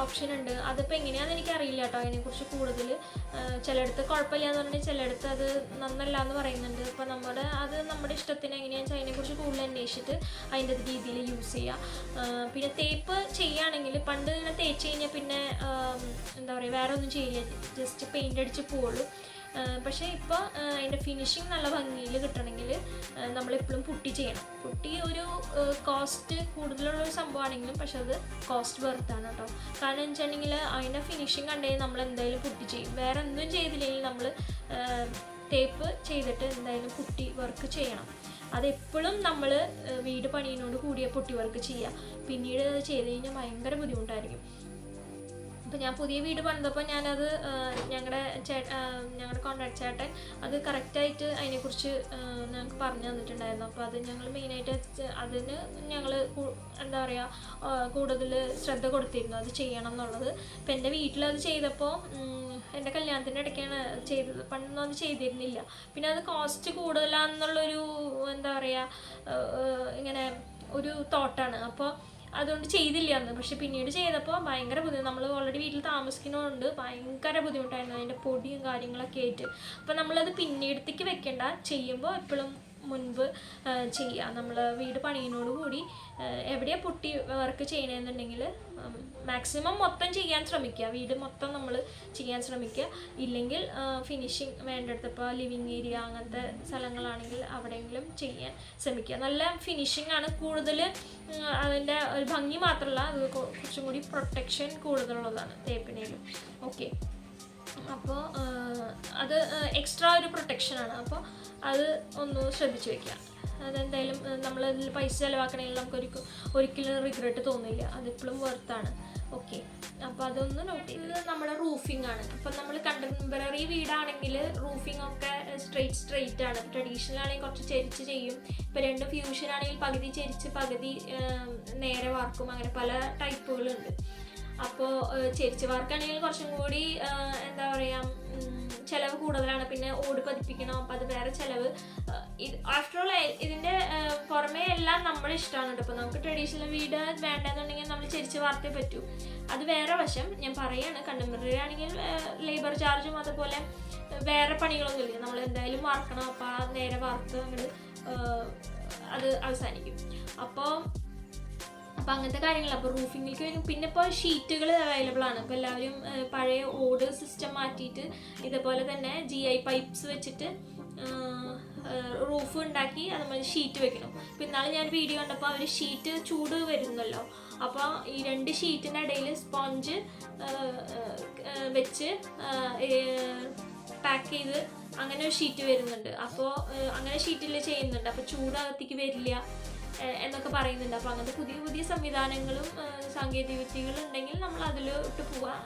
ഓപ്ഷൻ ഉണ്ട്. അതിപ്പോൾ എങ്ങനെയാണെന്ന് എനിക്കറിയില്ല കേട്ടോ അതിനെക്കുറിച്ച് കൂടുതൽ. ചിലയിടത്ത് കുഴപ്പമില്ല എന്ന് പറഞ്ഞാൽ ചിലയിടത്ത് അത് നന്നല്ല എന്ന് പറയുന്നുണ്ട്. അപ്പോൾ നമ്മുടെ ഇഷ്ടത്തിന് എങ്ങനെയാണെന്ന് വെച്ചാൽ അതിനെക്കുറിച്ച് കൂടുതൽ അന്വേഷിച്ചിട്ട് അതിൻ്റെ രീതിയിൽ യൂസ് ചെയ്യുക. പിന്നെ തേപ്പ് ചെയ്യുകയാണെങ്കിൽ പണ്ട് ഇങ്ങനെ തേച്ച് കഴിഞ്ഞാൽ പിന്നെ എന്താ പറയുക വേറെ ഒന്നും ചെയ്യില്ല, ജസ്റ്റ് പെയിൻ്റ് അടിച്ച് പോവുള്ളൂ. പക്ഷേ ഇപ്പോൾ അതിൻ്റെ ഫിനിഷിങ് നല്ല ഭംഗിയിൽ കിട്ടണമെങ്കിൽ നമ്മളെപ്പോഴും പുട്ടി ചെയ്യണം. പുട്ടി ഒരു കോസ്റ്റ് കൂടുതലുള്ളൊരു സംഭവമാണെങ്കിലും പക്ഷെ അത് കോസ്റ്റ് വെർത്താണ് കേട്ടോ. കാരണം എന്ന് വെച്ചിട്ടുണ്ടെങ്കിൽ അതിൻ്റെ ഫിനിഷിങ് കണ്ടുകഴിഞ്ഞാൽ നമ്മൾ എന്തായാലും പുട്ടി ചെയ്യും. വേറെ എന്തും ചെയ്തില്ലെങ്കിൽ നമ്മൾ തേപ്പ് ചെയ്തിട്ട് എന്തായാലും പുട്ടി വർക്ക് ചെയ്യണം. അതെപ്പോഴും നമ്മൾ വീട് പണിയിനോട് കൂടിയ പുട്ടി വർക്ക് ചെയ്യുക. പിന്നീട് അത് ചെയ്ത് കഴിഞ്ഞാൽ ഭയങ്കര ബുദ്ധിമുട്ടായിരിക്കും. അപ്പോൾ ഞാൻ പുതിയ വീട് പണിതപ്പോൾ ഞാനത് ഞങ്ങളുടെ കോൺട്രാക്ട് ചേട്ടൻ അത് കറക്റ്റായിട്ട് അതിനെക്കുറിച്ച് ഞങ്ങൾക്ക് പറഞ്ഞു തന്നിട്ടുണ്ടായിരുന്നു. അപ്പോൾ അത് ഞങ്ങൾ മെയിനായിട്ട് അതിന് ഞങ്ങൾ എന്താ പറയുക കൂടുതൽ ശ്രദ്ധ കൊടുത്തിരുന്നു അത് ചെയ്യണം എന്നുള്ളത്. ഇപ്പം എൻ്റെ വീട്ടിലത് ചെയ്തപ്പോൾ എൻ്റെ കല്യാണത്തിൻ്റെ ഇടയ്ക്കാണ് ചെയ്തത്, പണ്ടൊന്നും അത് ചെയ്തിരുന്നില്ല. പിന്നെ അത് കോസ്റ്റ് കൂടുതലാണെന്നുള്ളൊരു എന്താ പറയുക ഇങ്ങനെ ഒരു തോട്ടാണ്. അപ്പോൾ അതുകൊണ്ട് ചെയ്തില്ല അന്ന്. പക്ഷെ പിന്നീട് ചെയ്തപ്പോൾ ഭയങ്കര ബുദ്ധിമുട്ട്. നമ്മൾ ഓൾറെഡി വീട്ടിൽ താമസിക്കുന്നതുകൊണ്ട് ഭയങ്കര ബുദ്ധിമുട്ടായിരുന്നു അതിൻ്റെ പൊടിയും കാര്യങ്ങളൊക്കെ ആയിട്ട്. അപ്പോൾ നമ്മളത് പിന്നീടത്തേക്ക് വെക്കേണ്ട, ചെയ്യുമ്പോൾ എപ്പോഴും മുൻപ് ചെയ്യുക. നമ്മൾ വീട് പണിയിനോട് കൂടി എവിടെയാണ് പുട്ടി വർക്ക് ചെയ്യണമെന്നുണ്ടെങ്കിൽ മാക്സിമം മൊത്തം ചെയ്യാൻ ശ്രമിക്കുക, വീട് മൊത്തം നമ്മൾ ചെയ്യാൻ ശ്രമിക്കുക. ഇല്ലെങ്കിൽ ഫിനിഷിങ് വേണ്ടിടത്ത് ഇപ്പോൾ ലിവിങ് ഏരിയ അങ്ങനത്തെ സ്ഥലങ്ങളാണെങ്കിൽ അവിടെയെങ്കിലും ചെയ്യാൻ ശ്രമിക്കുക. നല്ല ഫിനിഷിംഗ് ആണ് കൂടുതൽ, അതിൻ്റെ ഒരു ഭംഗി മാത്രമല്ല അത് കുറച്ചും കൂടി പ്രൊട്ടക്ഷൻ കൂടുതലുള്ളതാണ് തേപ്പിനേലും. ഓക്കെ, അപ്പോൾ അത് എക്സ്ട്രാ ഒരു പ്രൊട്ടക്ഷനാണ്. അപ്പോൾ അത് ഒന്ന് ശ്രദ്ധിച്ച് വയ്ക്കുക. അതെന്തായാലും നമ്മളതിൽ പൈസ ചിലവാക്കണമെങ്കിൽ നമുക്ക് ഒരിക്കലും റിഗ്രറ്റ് തോന്നില്ല, അതിപ്പോഴും വർത്താണ്. ഓക്കെ, അപ്പോൾ അതൊന്ന് നോട്ട് ചെയ്ത്. നമ്മുടെ റൂഫിംഗ് ആണ്. അപ്പം നമ്മൾ കണ്ടംപററി വീടാണെങ്കിൽ റൂഫിംഗ് ഒക്കെ സ്ട്രെയിറ്റ് ആണ്. ട്രഡീഷണൽ ആണെങ്കിൽ കുറച്ച് ചെരിച്ച് ചെയ്യും. ഇപ്പോൾ രണ്ട് ഫ്യൂഷൻ ആണെങ്കിൽ പകുതി ചെരിച്ച് പകുതി നേരെ വാർക്കും. അങ്ങനെ പല ടൈപ്പുകളുണ്ട്. അപ്പോൾ ചെരിച്ച് വാർക്കാണെങ്കിൽ കുറച്ചും കൂടി എന്താ പറയുക ചിലവ് കൂടുതലാണ്. പിന്നെ ഓട് പതിപ്പിക്കണം, അപ്പം അത് വേറെ ചിലവ്. ആഫ്റ്റർ ഓൾ ഇതിൻ്റെ പുറമേ എല്ലാം നമ്മുടെ ഇഷ്ടമാണ് കേട്ടോ. അപ്പോൾ നമുക്ക് ട്രഡീഷണൽ വീട് വേണ്ടെന്നുണ്ടെങ്കിൽ നമ്മൾ ചെരിച്ച് വാർത്തേ പറ്റൂ, അത് വേറെ വശം. ഞാൻ പറയുകയാണ്, കണ്ടംപററി ആണെങ്കിൽ ലേബർ ചാർജും അതുപോലെ വേറെ പണികളൊന്നുമില്ല, നമ്മൾ എന്തായാലും വാർക്കണം. അപ്പോൾ ആ നേരെ വാർത്ത് അങ്ങോട്ട് അത് അവസാനിക്കും. അപ്പോൾ അങ്ങനത്തെ കാര്യങ്ങൾ. അപ്പോൾ റൂഫിങ്ങിലേക്ക് വരും. പിന്നെ ഇപ്പോൾ ഷീറ്റുകൾ അവൈലബിൾ ആണ്. ഇപ്പോൾ എല്ലാവരും പഴയ ഓട് സിസ്റ്റം മാറ്റിയിട്ട് ഇതേപോലെ തന്നെ GI പൈപ്പ്സ് വെച്ചിട്ട് റൂഫ് ഉണ്ടാക്കി അതുപോലെ ഷീറ്റ് വെക്കണം. ഇപ്പോൾ ഇന്നാൾ ഞാൻ വീഡിയോ കണ്ടപ്പോൾ അവർ ഷീറ്റ് ചൂട് വരുന്നല്ലോ, അപ്പോൾ ഈ രണ്ട് ഷീറ്റിൻ്റെ ഇടയിൽ സ്പോഞ്ച് വെച്ച് പാക്ക് ചെയ്ത് അങ്ങനെ ഒരു ഷീറ്റ് വരുന്നുണ്ട്. അപ്പോൾ അങ്ങനെ ഷീറ്റിൽ ചെയ്യുന്നുണ്ട്. അപ്പോൾ ചൂട് അകത്തേക്ക് വരില്ല എന്നൊക്കെ പറയുന്നുണ്ട്. അപ്പോൾ അങ്ങനത്തെ പുതിയ പുതിയ സംവിധാനങ്ങളും സാങ്കേതിക വിദ്യകളും ഉണ്ടെങ്കിൽ നമ്മൾ അതിലോട്ട് പോവാം.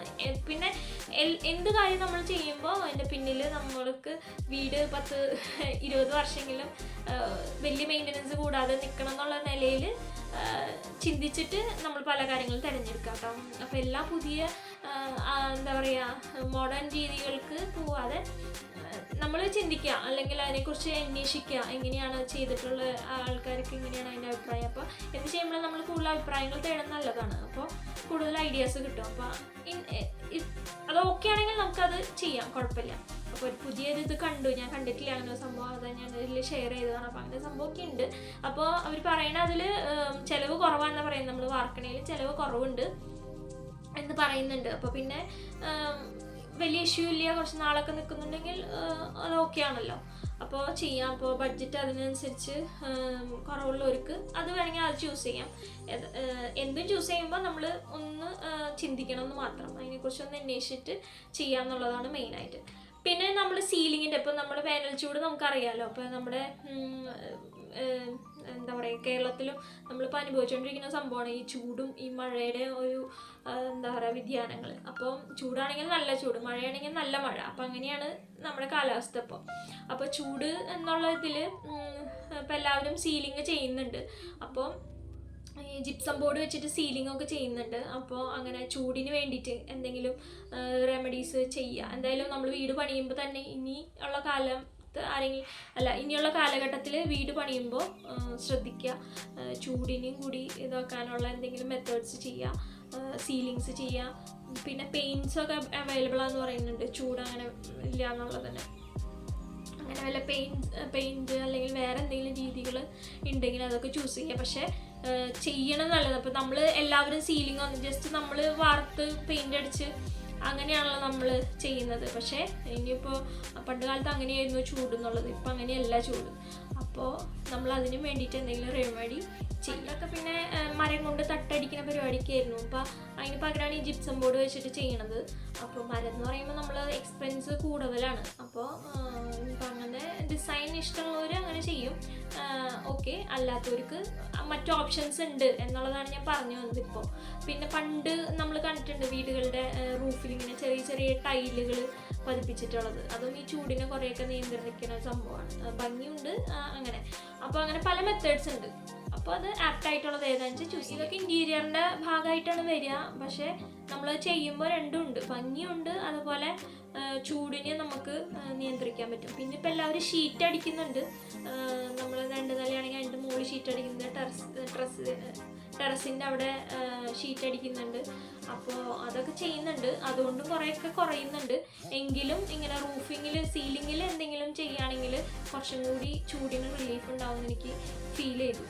പിന്നെ എന്ത് കാര്യം നമ്മൾ ചെയ്യുമ്പോൾ അതിൻ്റെ പിന്നിൽ നമ്മൾക്ക് വീട് 10-20 വർഷമെങ്കിലും വലിയ മെയിൻ്റനൻസ് കൂടാതെ നിൽക്കണം എന്നുള്ള നിലയിൽ ചിന്തിച്ചിട്ട് നമ്മൾ പല കാര്യങ്ങളും തിരഞ്ഞെടുക്കാം കേട്ടോ. അപ്പോൾ എല്ലാ പുതിയ എന്താ പറയുക മോഡേൺ രീതികൾക്ക് പോവാതെ നമ്മൾ ചിന്തിക്കുക, അല്ലെങ്കിൽ അതിനെക്കുറിച്ച് അന്വേഷിക്കുക, എങ്ങനെയാണ് ചെയ്തിട്ടുള്ള ആൾക്കാർക്ക് എങ്ങനെയാണ് അതിൻ്റെ അഭിപ്രായം. അപ്പോൾ എന്ത് ചെയ്യുമ്പോഴും നമ്മൾ കൂടുതൽ അഭിപ്രായങ്ങൾ തേടുന്നത് നല്ലതാണ്. അപ്പോൾ കൂടുതൽ ഐഡിയാസ് കിട്ടും. അപ്പോൾ അത് ഓക്കെ ആണെങ്കിൽ നമുക്കത് ചെയ്യാം, കുഴപ്പമില്ല. അപ്പോൾ ഒരു പുതിയൊരു ഇത് കണ്ടു, ഞാൻ കണ്ടിട്ടില്ല അങ്ങനെ ഒരു സംഭവം, അത് ഞാൻ ഇതിൽ ഷെയർ ചെയ്തതാണ്. അപ്പോൾ അങ്ങനെ സംഭവമൊക്കെ ഉണ്ട്. അപ്പോൾ അവർ പറയണത് അതിൽ ചിലവ് കുറവാണെന്ന് പറയുന്നത്, നമ്മൾ വാർക്കണയിൽ ചിലവ് കുറവുണ്ട് എന്ന് പറയുന്നുണ്ട്. അപ്പോൾ പിന്നെ വലിയ ഇഷ്യൂ ഇല്ല, കുറച്ച് നാളൊക്കെ നിൽക്കുന്നുണ്ടെങ്കിൽ അത് ഓക്കെ ആണല്ലോ. അപ്പോൾ ചെയ്യാം. അപ്പോൾ ബഡ്ജറ്റ് അതിനനുസരിച്ച് കുറവുള്ളവർക്ക് അത് വേണമെങ്കിൽ അത് ചൂസ് ചെയ്യാം. എന്തും ചൂസ് ചെയ്യുമ്പോൾ നമ്മൾ ഒന്ന് ചിന്തിക്കണം എന്ന് മാത്രം, അതിനെക്കുറിച്ചൊന്ന് അന്വേഷിച്ചിട്ട് ചെയ്യാമെന്നുള്ളതാണ് മെയിനായിട്ട്. പിന്നെ നമ്മൾ സീലിങ്ങിൻ്റെ ഇപ്പോൾ നമ്മുടെ വേനൽ ചൂട് നമുക്കറിയാമല്ലോ. അപ്പോൾ നമ്മുടെ എന്താ പറയുക കേരളത്തിലും നമ്മളിപ്പോൾ അനുഭവിച്ചുകൊണ്ടിരിക്കുന്ന സംഭവമാണ് ഈ ചൂടും ഈ മഴയുടെ ഒരു എന്താ പറയുക വ്യതിയാനങ്ങൾ. അപ്പോൾ ചൂടാണെങ്കിൽ നല്ല ചൂട്, മഴയാണെങ്കിൽ നല്ല മഴ. അപ്പോൾ അങ്ങനെയാണ് നമ്മുടെ കാലാവസ്ഥ ഇപ്പോൾ. അപ്പോൾ ചൂട് എന്നുള്ള ഇതിൽ ഇപ്പോൾ എല്ലാവരും സീലിംഗ് ചെയ്യുന്നുണ്ട്. അപ്പോൾ ഈ ജിപ്സം ബോർഡ് വെച്ചിട്ട് സീലിംഗ് ഒക്കെ ചെയ്യുന്നുണ്ട്. അപ്പോൾ അങ്ങനെ ചൂടിന് വേണ്ടിയിട്ട് എന്തെങ്കിലും റെമഡീസ് ചെയ്യുക. എന്തായാലും നമ്മൾ വീട് പണിയുമ്പോൾ തന്നെ ഇനി ഉള്ള പുറത്ത് ആരെങ്കിലും ഇനിയുള്ള കാലഘട്ടത്തിൽ വീട് പണിയുമ്പോൾ ശ്രദ്ധിക്കുക, ചൂടിനെയും കൂടി ഇതാക്കാനുള്ള എന്തെങ്കിലും മെത്തേഡ്സ് ചെയ്യുക, സീലിങ്സ് ചെയ്യുക. പിന്നെ പെയിൻറ്റ്സൊക്കെ അവൈലബിൾ ആണെന്ന് പറയുന്നുണ്ട്, ചൂട് അങ്ങനെ ഇല്ല എന്നുള്ളത് തന്നെ. അങ്ങനെ വല്ല പെയിൻറ്റ് അല്ലെങ്കിൽ വേറെ എന്തെങ്കിലും രീതികൾ ഉണ്ടെങ്കിൽ അതൊക്കെ ചൂസ് ചെയ്യുക. പക്ഷേ ചെയ്യണം നല്ലത്. അപ്പോൾ നമ്മൾ എല്ലാവരും സീലിംഗ് ഒന്ന് ജസ്റ്റ് നമ്മൾ വാർത്ത് പെയിൻ്റ് അടിച്ച് അങ്ങനെയാണല്ലോ നമ്മൾ ചെയ്യുന്നത്. പക്ഷേ ഇനിയിപ്പോൾ പണ്ട് കാലത്ത് അങ്ങനെയായിരുന്നു ചൂട് എന്നുള്ളത്, ഇപ്പം അങ്ങനെയല്ല ചൂട്. അപ്പോൾ നമ്മൾ അതിന് വേണ്ടിയിട്ട് എന്തെങ്കിലും റെമഡി ചെയ്യൊക്കെ. പിന്നെ മരം കൊണ്ട് തട്ടടിക്കുന്ന പരിപാടിക്കായിരുന്നു. അപ്പോൾ അതിന് പകരമാണ് ഈ ജിപ്സം ബോർഡ് വെച്ചിട്ട് ചെയ്യണത്. അപ്പോൾ മരം എന്ന് പറയുമ്പോൾ നമ്മൾ എക്സ്പെൻസ് കൂടുതലാണ്. അപ്പോൾ അങ്ങനെ ഡിസൈൻ ഇഷ്ടമുള്ളവർ അങ്ങനെ ചെയ്യും, ഓക്കെ. അല്ലാത്തവർക്ക് മറ്റു ഓപ്ഷൻസ് ഉണ്ട് എന്നുള്ളതാണ് ഞാൻ പറഞ്ഞു വന്നത് ഇപ്പോൾ. പിന്നെ പണ്ട് നമ്മൾ കണ്ടിട്ടുണ്ട് വീടുകളുടെ റൂഫിൽ ഇങ്ങനെ ചെറിയ ചെറിയ ടൈലുകൾ പതിപ്പിച്ചിട്ടുള്ളത്. അതും ഈ ചൂടിനെ കുറേയൊക്കെ നിയന്ത്രിക്കുന്ന സംഭവമാണ്, ഭംഗിയുണ്ട് അങ്ങനെ. അപ്പോൾ അങ്ങനെ പല മെത്തേഡ്സ് ഉണ്ട്. അപ്പോൾ അത് ആപ്റ്റായിട്ടുള്ളത് ഏതാണെന്ന് വെച്ചാൽ ചൂസ്. ഇതൊക്കെ ഇൻറ്റീരിയറിൻ്റെ ഭാഗമായിട്ടാണ് വരിക. പക്ഷേ നമ്മൾ ചെയ്യുമ്പോൾ രണ്ടും ഉണ്ട്, ഭംഗിയുണ്ട്, അതുപോലെ ചൂടിനെ നമുക്ക് നിയന്ത്രിക്കാൻ പറ്റും. പിന്നെ ഇപ്പോൾ എല്ലാവരും ഷീറ്റ് അടിക്കുന്നുണ്ട്. നമ്മൾ 2 നിലയാണെങ്കിൽ അതിൻ്റെ മുകളിൽ ഷീറ്റ് അടിക്കുന്നുണ്ട്, ടെറസിൻ്റെ അവിടെ ഷീറ്റ് അടിക്കുന്നുണ്ട്. അപ്പോൾ അതൊക്കെ ചെയ്യുന്നുണ്ട്, അതുകൊണ്ടും കുറേയൊക്കെ കുറയുന്നുണ്ട്. എങ്കിലും ഇങ്ങനെ റൂഫിങ്ങിൽ സീലിങ്ങിൽ എന്തെങ്കിലും ചെയ്യുകയാണെങ്കിൽ കുറച്ചും കൂടി ചൂടിന് റിലീഫ് ഉണ്ടാവുമെന്ന് എനിക്ക് ഫീൽ ചെയ്തു.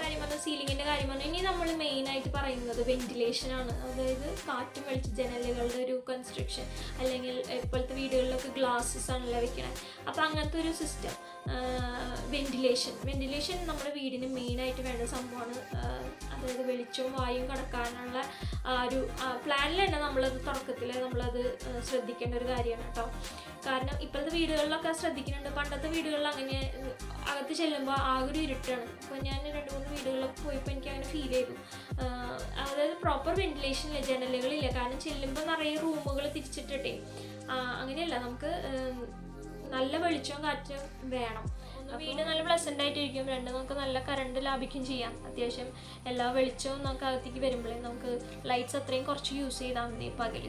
കാര്യം പറഞ്ഞാൽ സീലിങ്ങിൻ്റെ കാര്യം പറഞ്ഞാൽ ഇനി നമ്മൾ മെയിനായിട്ട് പറയുന്നത് വെന്റിലേഷനാണ്. അതായത് കാറ്റും വെളിച്ചം, ജനലുകളുടെ ഒരു കൺസ്ട്രക്ഷൻ, അല്ലെങ്കിൽ ഇപ്പോഴത്തെ വീടുകളിലൊക്കെ ഗ്ലാസ്സസ് ആണല്ലോ വെക്കണേ. അപ്പോൾ അങ്ങനത്തെ ഒരു സിസ്റ്റം, വെന്റിലേഷൻ നമ്മുടെ വീടിന് മെയിനായിട്ട് വേണ്ട സംഭവമാണ്. അതായത് വെളിച്ചവും വായുവും കടക്കാനുള്ള ഒരു പ്ലാനിൽ തന്നെ നമ്മളത് തുടക്കത്തിൽ നമ്മളത് ശ്രദ്ധിക്കേണ്ട ഒരു കാര്യമാണ് കേട്ടോ. കാരണം ഇപ്പോഴത്തെ വീടുകളിലൊക്കെ ശ്രദ്ധിക്കുന്നുണ്ട്, പണ്ടത്തെ വീടുകളിൽ അങ്ങനെ അകത്ത് ചെല്ലുമ്പോൾ ആകെ ഒരു ഇരുട്ടാണ്. അപ്പോൾ ഞാൻ 2-3 വീടുകളിലൊക്കെ പോയപ്പോൾ എനിക്ക് അങ്ങനെ ഫീൽ ചെയ്തു. അതായത് പ്രോപ്പർ വെന്റിലേഷനില്ല, ജനലുകളില്ല. കാരണം ചെല്ലുമ്പോൾ നിറയെ റൂമുകൾ തിരിച്ചിട്ടിട്ടേ അങ്ങനെയല്ല, നമുക്ക് നല്ല വെളിച്ചവും കാറ്റും വേണം. വീട് നല്ല പ്ലസൻ്റ് ആയിട്ടിരിക്കും. നമുക്ക് നല്ല കറണ്ട് ലാഭിക്കുകയും ചെയ്യാം. അത്യാവശ്യം എല്ലാ വെളിച്ചവും നമുക്ക് അകത്തേക്ക് വരുമ്പോഴേ നമുക്ക് ലൈറ്റ്സ് അത്രയും കുറച്ച് യൂസ് ചെയ്താൽ മതി പകൽ.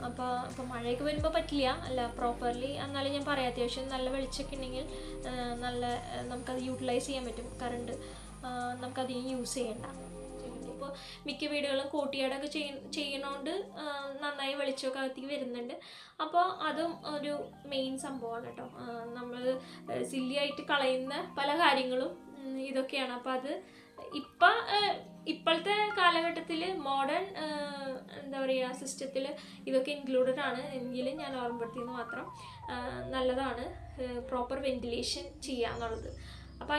അപ്പോൾ മഴയൊക്കെ വരുമ്പോൾ പറ്റില്ല, അല്ല പ്രോപ്പർലി. എന്നാലും ഞാൻ പറയാം, അത്യാവശ്യം നല്ല വെളിച്ചമൊക്കെ ഉണ്ടെങ്കിൽ നമുക്കത് യൂട്ടിലൈസ് ചെയ്യാൻ പറ്റും. കറണ്ട് നമുക്കധികം യൂസ് ചെയ്യണ്ട. ഇപ്പോൾ മിക്ക വീടുകളും കോട്ടിയാടൊക്കെ ചെയ്യണോണ്ട് നന്നായി വെളിച്ചമൊക്കെ അകത്തേക്ക് വരുന്നുണ്ട്. അപ്പോൾ അതും ഒരു മെയിൻ സംഭവമാണ് കേട്ടോ. നമ്മൾ സില്ലിയായിട്ട് കളയുന്ന പല കാര്യങ്ങളും ഇതൊക്കെയാണ്. അപ്പോൾ അത് ഇപ്പോഴത്തെ കാലഘട്ടത്തിൽ മോഡേൺ എന്താ പറയുക സിസ്റ്റത്തിൽ ഇതൊക്കെ ഇൻക്ലൂഡഡ് ആണ്. എങ്കിലും ഞാൻ ഓർമ്മപ്പെടുത്തിയെന്ന് മാത്രം. നല്ലതാണ് പ്രോപ്പർ വെന്റിലേഷൻ ചെയ്യുക എന്നുള്ളത്. അപ്പോൾ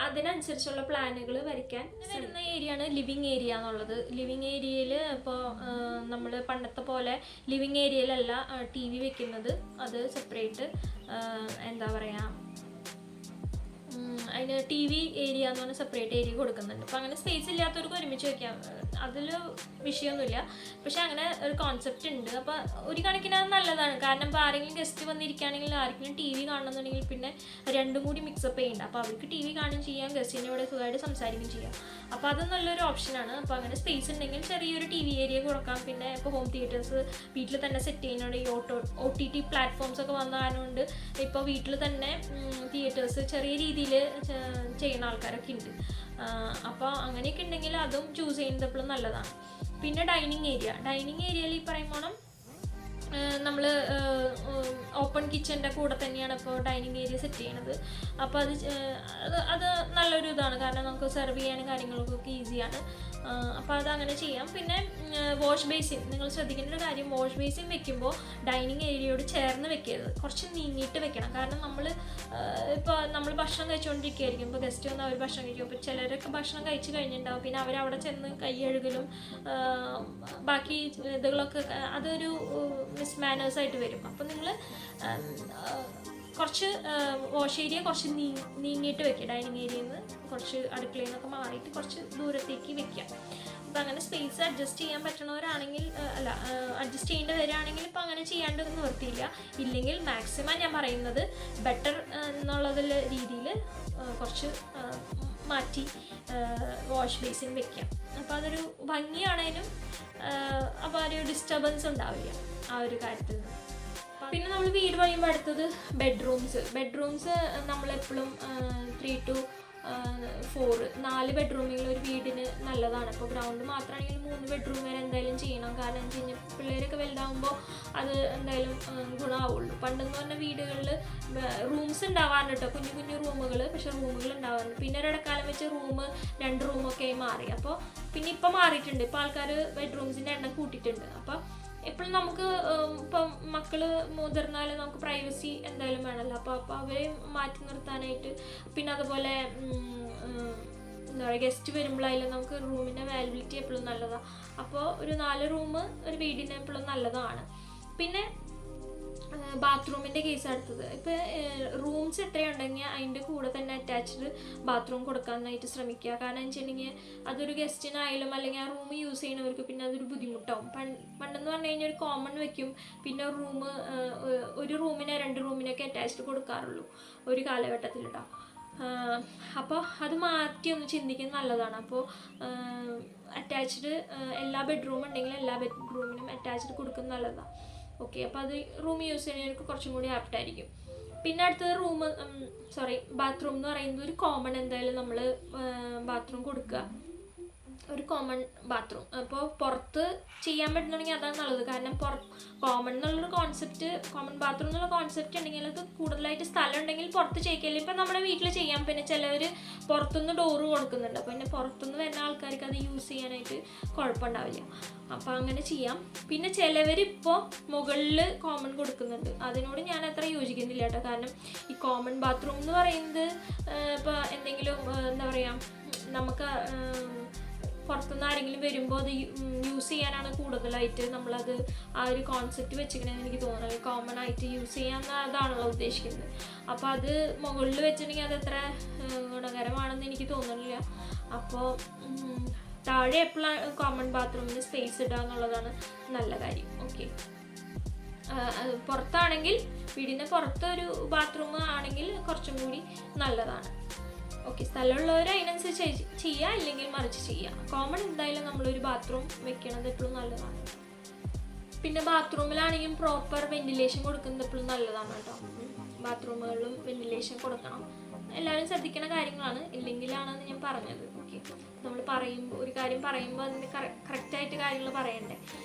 അതിനനുസരിച്ചുള്ള പ്ലാനുകൾ വരയ്ക്കാൻ വരുന്ന ഏരിയയാണ് ലിവിങ് ഏരിയ എന്നുള്ളത്. ലിവിങ് ഏരിയയിൽ ഇപ്പോൾ നമ്മൾ പണ്ടത്തെ പോലെ ലിവിങ് ഏരിയയിലല്ല TV വെക്കുന്നത്. അത് സെപ്പറേറ്റ് എന്താ പറയുക, അതിന് TV ഏരിയ എന്ന് പറഞ്ഞാൽ സെപ്പറേറ്റ് ഏരിയ കൊടുക്കുന്നുണ്ട്. അപ്പോൾ അങ്ങനെ സ്പേസ് ഇല്ലാത്തവർക്ക് ഒരുമിച്ച് വയ്ക്കാം, അതിൽ വിഷയമൊന്നുമില്ല. പക്ഷെ അങ്ങനെ ഒരു കോൺസെപ്റ്റ് ഉണ്ട്. അപ്പോൾ ഒരു കണക്കിന് അത് നല്ലതാണ്. കാരണം ഇപ്പോൾ ആരെങ്കിലും ഗസ്റ്റ് വന്നിരിക്കുകയാണെങ്കിൽ ആരെങ്കിലും TV കാണണമെന്നുണ്ടെങ്കിൽ പിന്നെ രണ്ടും കൂടി മിക്സപ്പ് ചെയ്യണ്ട. അപ്പോൾ അവർക്ക് TV കാണുകയും ചെയ്യാം, ഗസ്റ്റിൻ്റെ ഇവിടെ സുഖമായിട്ട് സംസാരിക്കുകയും ചെയ്യാം. അപ്പോൾ അത് നല്ലൊരു ഓപ്ഷനാണ്. അപ്പോൾ അങ്ങനെ സ്പേസ് ഉണ്ടെങ്കിൽ ചെറിയൊരു TV ഏരിയ കൊടുക്കാം. പിന്നെ ഇപ്പോൾ ഹോം തിയേറ്റേഴ്സ് വീട്ടിൽ തന്നെ സെറ്റ് ചെയ്യുന്നുണ്ട്. ഈ OTT പ്ലാറ്റ്ഫോംസ് ഒക്കെ വന്ന കാരണം കൊണ്ട് ഇപ്പോൾ വീട്ടിൽ തന്നെ തിയേറ്റേഴ്സ് ചെറിയ രീതിയിൽ ചെയ്യുന്ന ആൾക്കാരൊക്കെ ഉണ്ട്. അപ്പോൾ അങ്ങനെയൊക്കെ ഉണ്ടെങ്കിൽ അതും ചൂസ് ചെയ്യുന്നത് എപ്പോഴും നല്ലതാണ്. പിന്നെ ഡൈനിങ് ഏരിയയിൽ ഈ പറയുമ്പോൾ നമ്മൾ ഓപ്പൺ കിച്ചൻ്റെ കൂടെ തന്നെയാണ് ഇപ്പോൾ ഡൈനിങ് ഏരിയ സെറ്റ് ചെയ്യണത്. അപ്പോൾ അത് നല്ലൊരു ഇതാണ്. കാരണം നമുക്ക് സെർവ് ചെയ്യാനും കാര്യങ്ങൾക്കൊക്കെ ഈസിയാണ്. അപ്പോൾ അതങ്ങനെ ചെയ്യാം. പിന്നെ വാഷ് ബേസിൻ, നിങ്ങൾ ശ്രദ്ധിക്കേണ്ട ഒരു കാര്യം, വാഷ് ബേസിൻ വെക്കുമ്പോൾ ഡൈനിങ് ഏരിയയോട് ചേർന്ന് വെക്കരുത്, കുറച്ച് നീങ്ങിയിട്ട് വെക്കണം. കാരണം നമ്മൾ ഭക്ഷണം കഴിച്ചുകൊണ്ടിരിക്കുകയായിരിക്കും. ഇപ്പോൾ ഗസ്റ്റ് വന്ന് അവർ ഭക്ഷണം കഴിക്കും. അപ്പോൾ ചിലരൊക്കെ ഭക്ഷണം കഴിച്ച് കഴിഞ്ഞിട്ടുണ്ടാവും. പിന്നെ അവരവിടെ ചെന്ന് കൈ കഴുകലും ബാക്കി ഇതുകളൊക്കെ അതൊരു മിസ്മാനേഴ്സായിട്ട് വരും. അപ്പോൾ നിങ്ങൾ കുറച്ച് വാഷ് ഏരിയ കുറച്ച് നീങ്ങിയിട്ട് വെക്കുക. ഡൈനിങ് ഏരിയയിൽ നിന്ന് കുറച്ച് അടുക്കളയിൽ നിന്നൊക്കെ മാറിയിട്ട് കുറച്ച് ദൂരത്തേക്ക് വെക്കുക. അപ്പോൾ അങ്ങനെ സ്പേസ് അഡ്ജസ്റ്റ് ചെയ്യാൻ പറ്റണവരാണെങ്കിൽ അഡ്ജസ്റ്റ് ചെയ്യേണ്ടി വരികയാണെങ്കിൽ ഇപ്പോൾ അങ്ങനെ ചെയ്യാണ്ട് നിവർത്തിയില്ല. ഇല്ലെങ്കിൽ മാക്സിമം ഞാൻ പറയുന്നത് ബെറ്റർ എന്നുള്ളതിൽ രീതിയിൽ കുറച്ച് മാറ്റി വാഷ് ബേസിൻ വെക്കാം. അപ്പോൾ അതൊരു ഭംഗിയാണേലും അപ്പോൾ ഒരു ഡിസ്റ്റർബൻസ് ഉണ്ടാവില്ല ആ ഒരു കാര്യത്തിൽ നിന്ന്. അപ്പോൾ പിന്നെ നമ്മൾ വീട് പണിയുമ്പോൾ അടുത്തത് ബെഡ്റൂംസ് നമ്മളെപ്പോഴും 3 to 4 4 ബെഡ്റൂമിൽ ഒരു വീടിന് നല്ലതാണ്. ഇപ്പോൾ ഗ്രൗണ്ട് മാത്രമാണെങ്കിൽ 3 ബെഡ്റൂം വരെ എന്തായാലും ചെയ്യണം. കാരണം എന്ന് വെച്ച് കഴിഞ്ഞാൽ പിള്ളേരൊക്കെ വലുതാകുമ്പോൾ അത് എന്തായാലും ഗുണമാവുള്ളൂ. പണ്ടെന്ന് പറഞ്ഞ വീടുകളിൽ റൂംസ് ഉണ്ടാവാറുണ്ട് കേട്ടോ, കുഞ്ഞു കുഞ്ഞു റൂമുകൾ, പക്ഷേ റൂമുകൾ ഉണ്ടാവാറുണ്ട്. പിന്നെ ഒരിടക്കാലം വെച്ച് 2 റൂമൊക്കെ ആയി മാറി. അപ്പോൾ പിന്നെ ഇപ്പം മാറിയിട്ടുണ്ട്, ഇപ്പോൾ ആൾക്കാർ ബെഡ്റൂംസിൻ്റെ എണ്ണം കൂട്ടിയിട്ടുണ്ട്. അപ്പോൾ എപ്പോഴും നമുക്ക് ഇപ്പം മക്കൾ മുതിർന്നാലും നമുക്ക് പ്രൈവസി എന്തായാലും വേണമല്ലോ. അപ്പോൾ അവരെ മാറ്റി നിർത്താനായിട്ട്, പിന്നെ അതുപോലെ എന്താ പറയുക, ഗസ്റ്റ് വരുമ്പോഴായാലും നമുക്ക് റൂമിൻ്റെ അവൈലബിലിറ്റി എപ്പോഴും നല്ലതാണ്. അപ്പോൾ ഒരു 4 റൂം ഒരു വീടിന് എപ്പോഴും നല്ലതാണ്. പിന്നെ ബാത്റൂമിൻ്റെ കേസ് അടുത്തത്, ഇപ്പോൾ റൂംസ് എത്രയുണ്ടെങ്കിൽ അതിൻ്റെ കൂടെ തന്നെ അറ്റാച്ച്ഡ് ബാത്റൂം കൊടുക്കാനായിട്ട് ശ്രമിക്കുക. കാരണം എന്ന് വെച്ചിട്ടുണ്ടെങ്കിൽ അതൊരു ഗസ്റ്റിനായാലും അല്ലെങ്കിൽ ആ റൂം യൂസ് ചെയ്യുന്നവർക്ക് പിന്നെ അതൊരു ബുദ്ധിമുട്ടാവും. പണ്ടെന്ന് പറഞ്ഞു കഴിഞ്ഞാൽ ഒരു കോമൺ വെക്കും, പിന്നെ ഒരു റൂമിനെ 2 റൂമിനൊക്കെ അറ്റാച്ച്ഡ് കൊടുക്കാറുള്ളൂ ഒരു കാലഘട്ടത്തിൽ കേട്ടോ. അപ്പോൾ അത് മാറ്റി ഒന്ന് ചിന്തിക്കുന്നത് നല്ലതാണ്. അപ്പോൾ അറ്റാച്ച്ഡ് എല്ലാ ബെഡ്റൂം ഉണ്ടെങ്കിൽ എല്ലാ ബെഡ്റൂമിനും അറ്റാച്ച്ഡ് കൊടുക്കുന്നത് നല്ലതാണ്. ഓക്കെ, അപ്പോൾ അത് റൂം യൂസ് ചെയ്യുന്നതിനൊക്കെ കുറച്ചും കൂടി ആപ്റ്റായിരിക്കും. പിന്നെ അടുത്തത് ബാത്റൂം എന്ന് പറയുന്നത് ഒരു കോമൺ എന്തായാലും നമ്മൾ ബാത്റൂം കൊടുക്കുക, ഒരു കോമൺ ബാത്റൂം. അപ്പോൾ പുറത്ത് ചെയ്യാൻ പറ്റുന്നുണ്ടെങ്കിൽ അതാണ് നല്ലത്. കാരണം കോമൺ ബാത്റൂം എന്നുള്ള കോൺസെപ്റ്റ് ഉണ്ടെങ്കിൽ അത് കൂടുതലായിട്ട് സ്ഥലം ഉണ്ടെങ്കിൽ പുറത്ത് ചെയ്യിക്കില്ല. ഇപ്പം നമ്മുടെ വീട്ടിൽ ചെയ്യാം. പിന്നെ ചിലവർ പുറത്തുനിന്ന് ഡോറ് കൊടുക്കുന്നുണ്ട്, അപ്പോൾ പിന്നെ പുറത്തുനിന്ന് വരുന്ന ആൾക്കാർക്ക് അത് യൂസ് ചെയ്യാനായിട്ട് കുഴപ്പമുണ്ടാവില്ല. അപ്പോൾ അങ്ങനെ ചെയ്യാം. പിന്നെ ചിലവരിപ്പോൾ മുകളിൽ കോമൺ കൊടുക്കുന്നുണ്ട്, അതിനോട് ഞാൻ അത്ര യോജിക്കുന്നില്ല കേട്ടോ. കാരണം ഈ കോമൺ ബാത്റൂം എന്ന് പറയുന്നത് ഇപ്പോൾ എന്തെങ്കിലും എന്താ പറയുക, നമുക്ക് പുറത്തുനിന്ന് ആരെങ്കിലും വരുമ്പോൾ അത് യൂസ് ചെയ്യാനാണ് കൂടുതലായിട്ട് നമ്മളത് ആ ഒരു കോൺസെപ്റ്റ് വെച്ചിരിക്കണമെന്ന് എനിക്ക് തോന്നുന്നത്. കോമൺ ആയിട്ട് യൂസ് ചെയ്യാമെന്നതാണല്ലോ ഉദ്ദേശിക്കുന്നത്. അപ്പോൾ അത് മുകളിൽ വെച്ചിട്ടുണ്ടെങ്കിൽ അത് എത്ര ഗുണകരമാണെന്ന് എനിക്ക് തോന്നുന്നില്ല. അപ്പോൾ താഴെ എപ്പോഴും കോമൺ ബാത്റൂമിന് സ്പേസ് ഇടുക എന്നുള്ളതാണ് നല്ല കാര്യം. ഓക്കെ, പുറത്താണെങ്കിൽ വീടിൻ്റെ പുറത്തൊരു ബാത്റൂം ആണെങ്കിൽ കുറച്ചും കൂടി നല്ലതാണ്. ഓക്കെ, സ്ഥലമുള്ളവർ അതിനനുസരിച്ച് ചെയ്യുക, ഇല്ലെങ്കിൽ മറിച്ച് ചെയ്യുക. കോമൺ എന്തായാലും നമ്മളൊരു ബാത്റൂം വെക്കണത് എപ്പോഴും നല്ലതാണ്. പിന്നെ ബാത്റൂമിലാണെങ്കിലും പ്രോപ്പർ വെന്റിലേഷൻ കൊടുക്കുന്നത് എപ്പോഴും നല്ലതാണ് കേട്ടോ. ബാത്റൂമുകളിലും വെന്റിലേഷൻ കൊടുക്കണം. എല്ലാവരും ശ്രദ്ധിക്കുന്ന കാര്യങ്ങളാണ്, ഇല്ലെങ്കിലാണെന്ന് ഞാൻ പറഞ്ഞത്. ഓക്കെ, നമ്മൾ ഒരു കാര്യം പറയുമ്പോൾ അതിന് കറക്റ്റായിട്ട് കാര്യങ്ങൾ പറയണ്ടേ,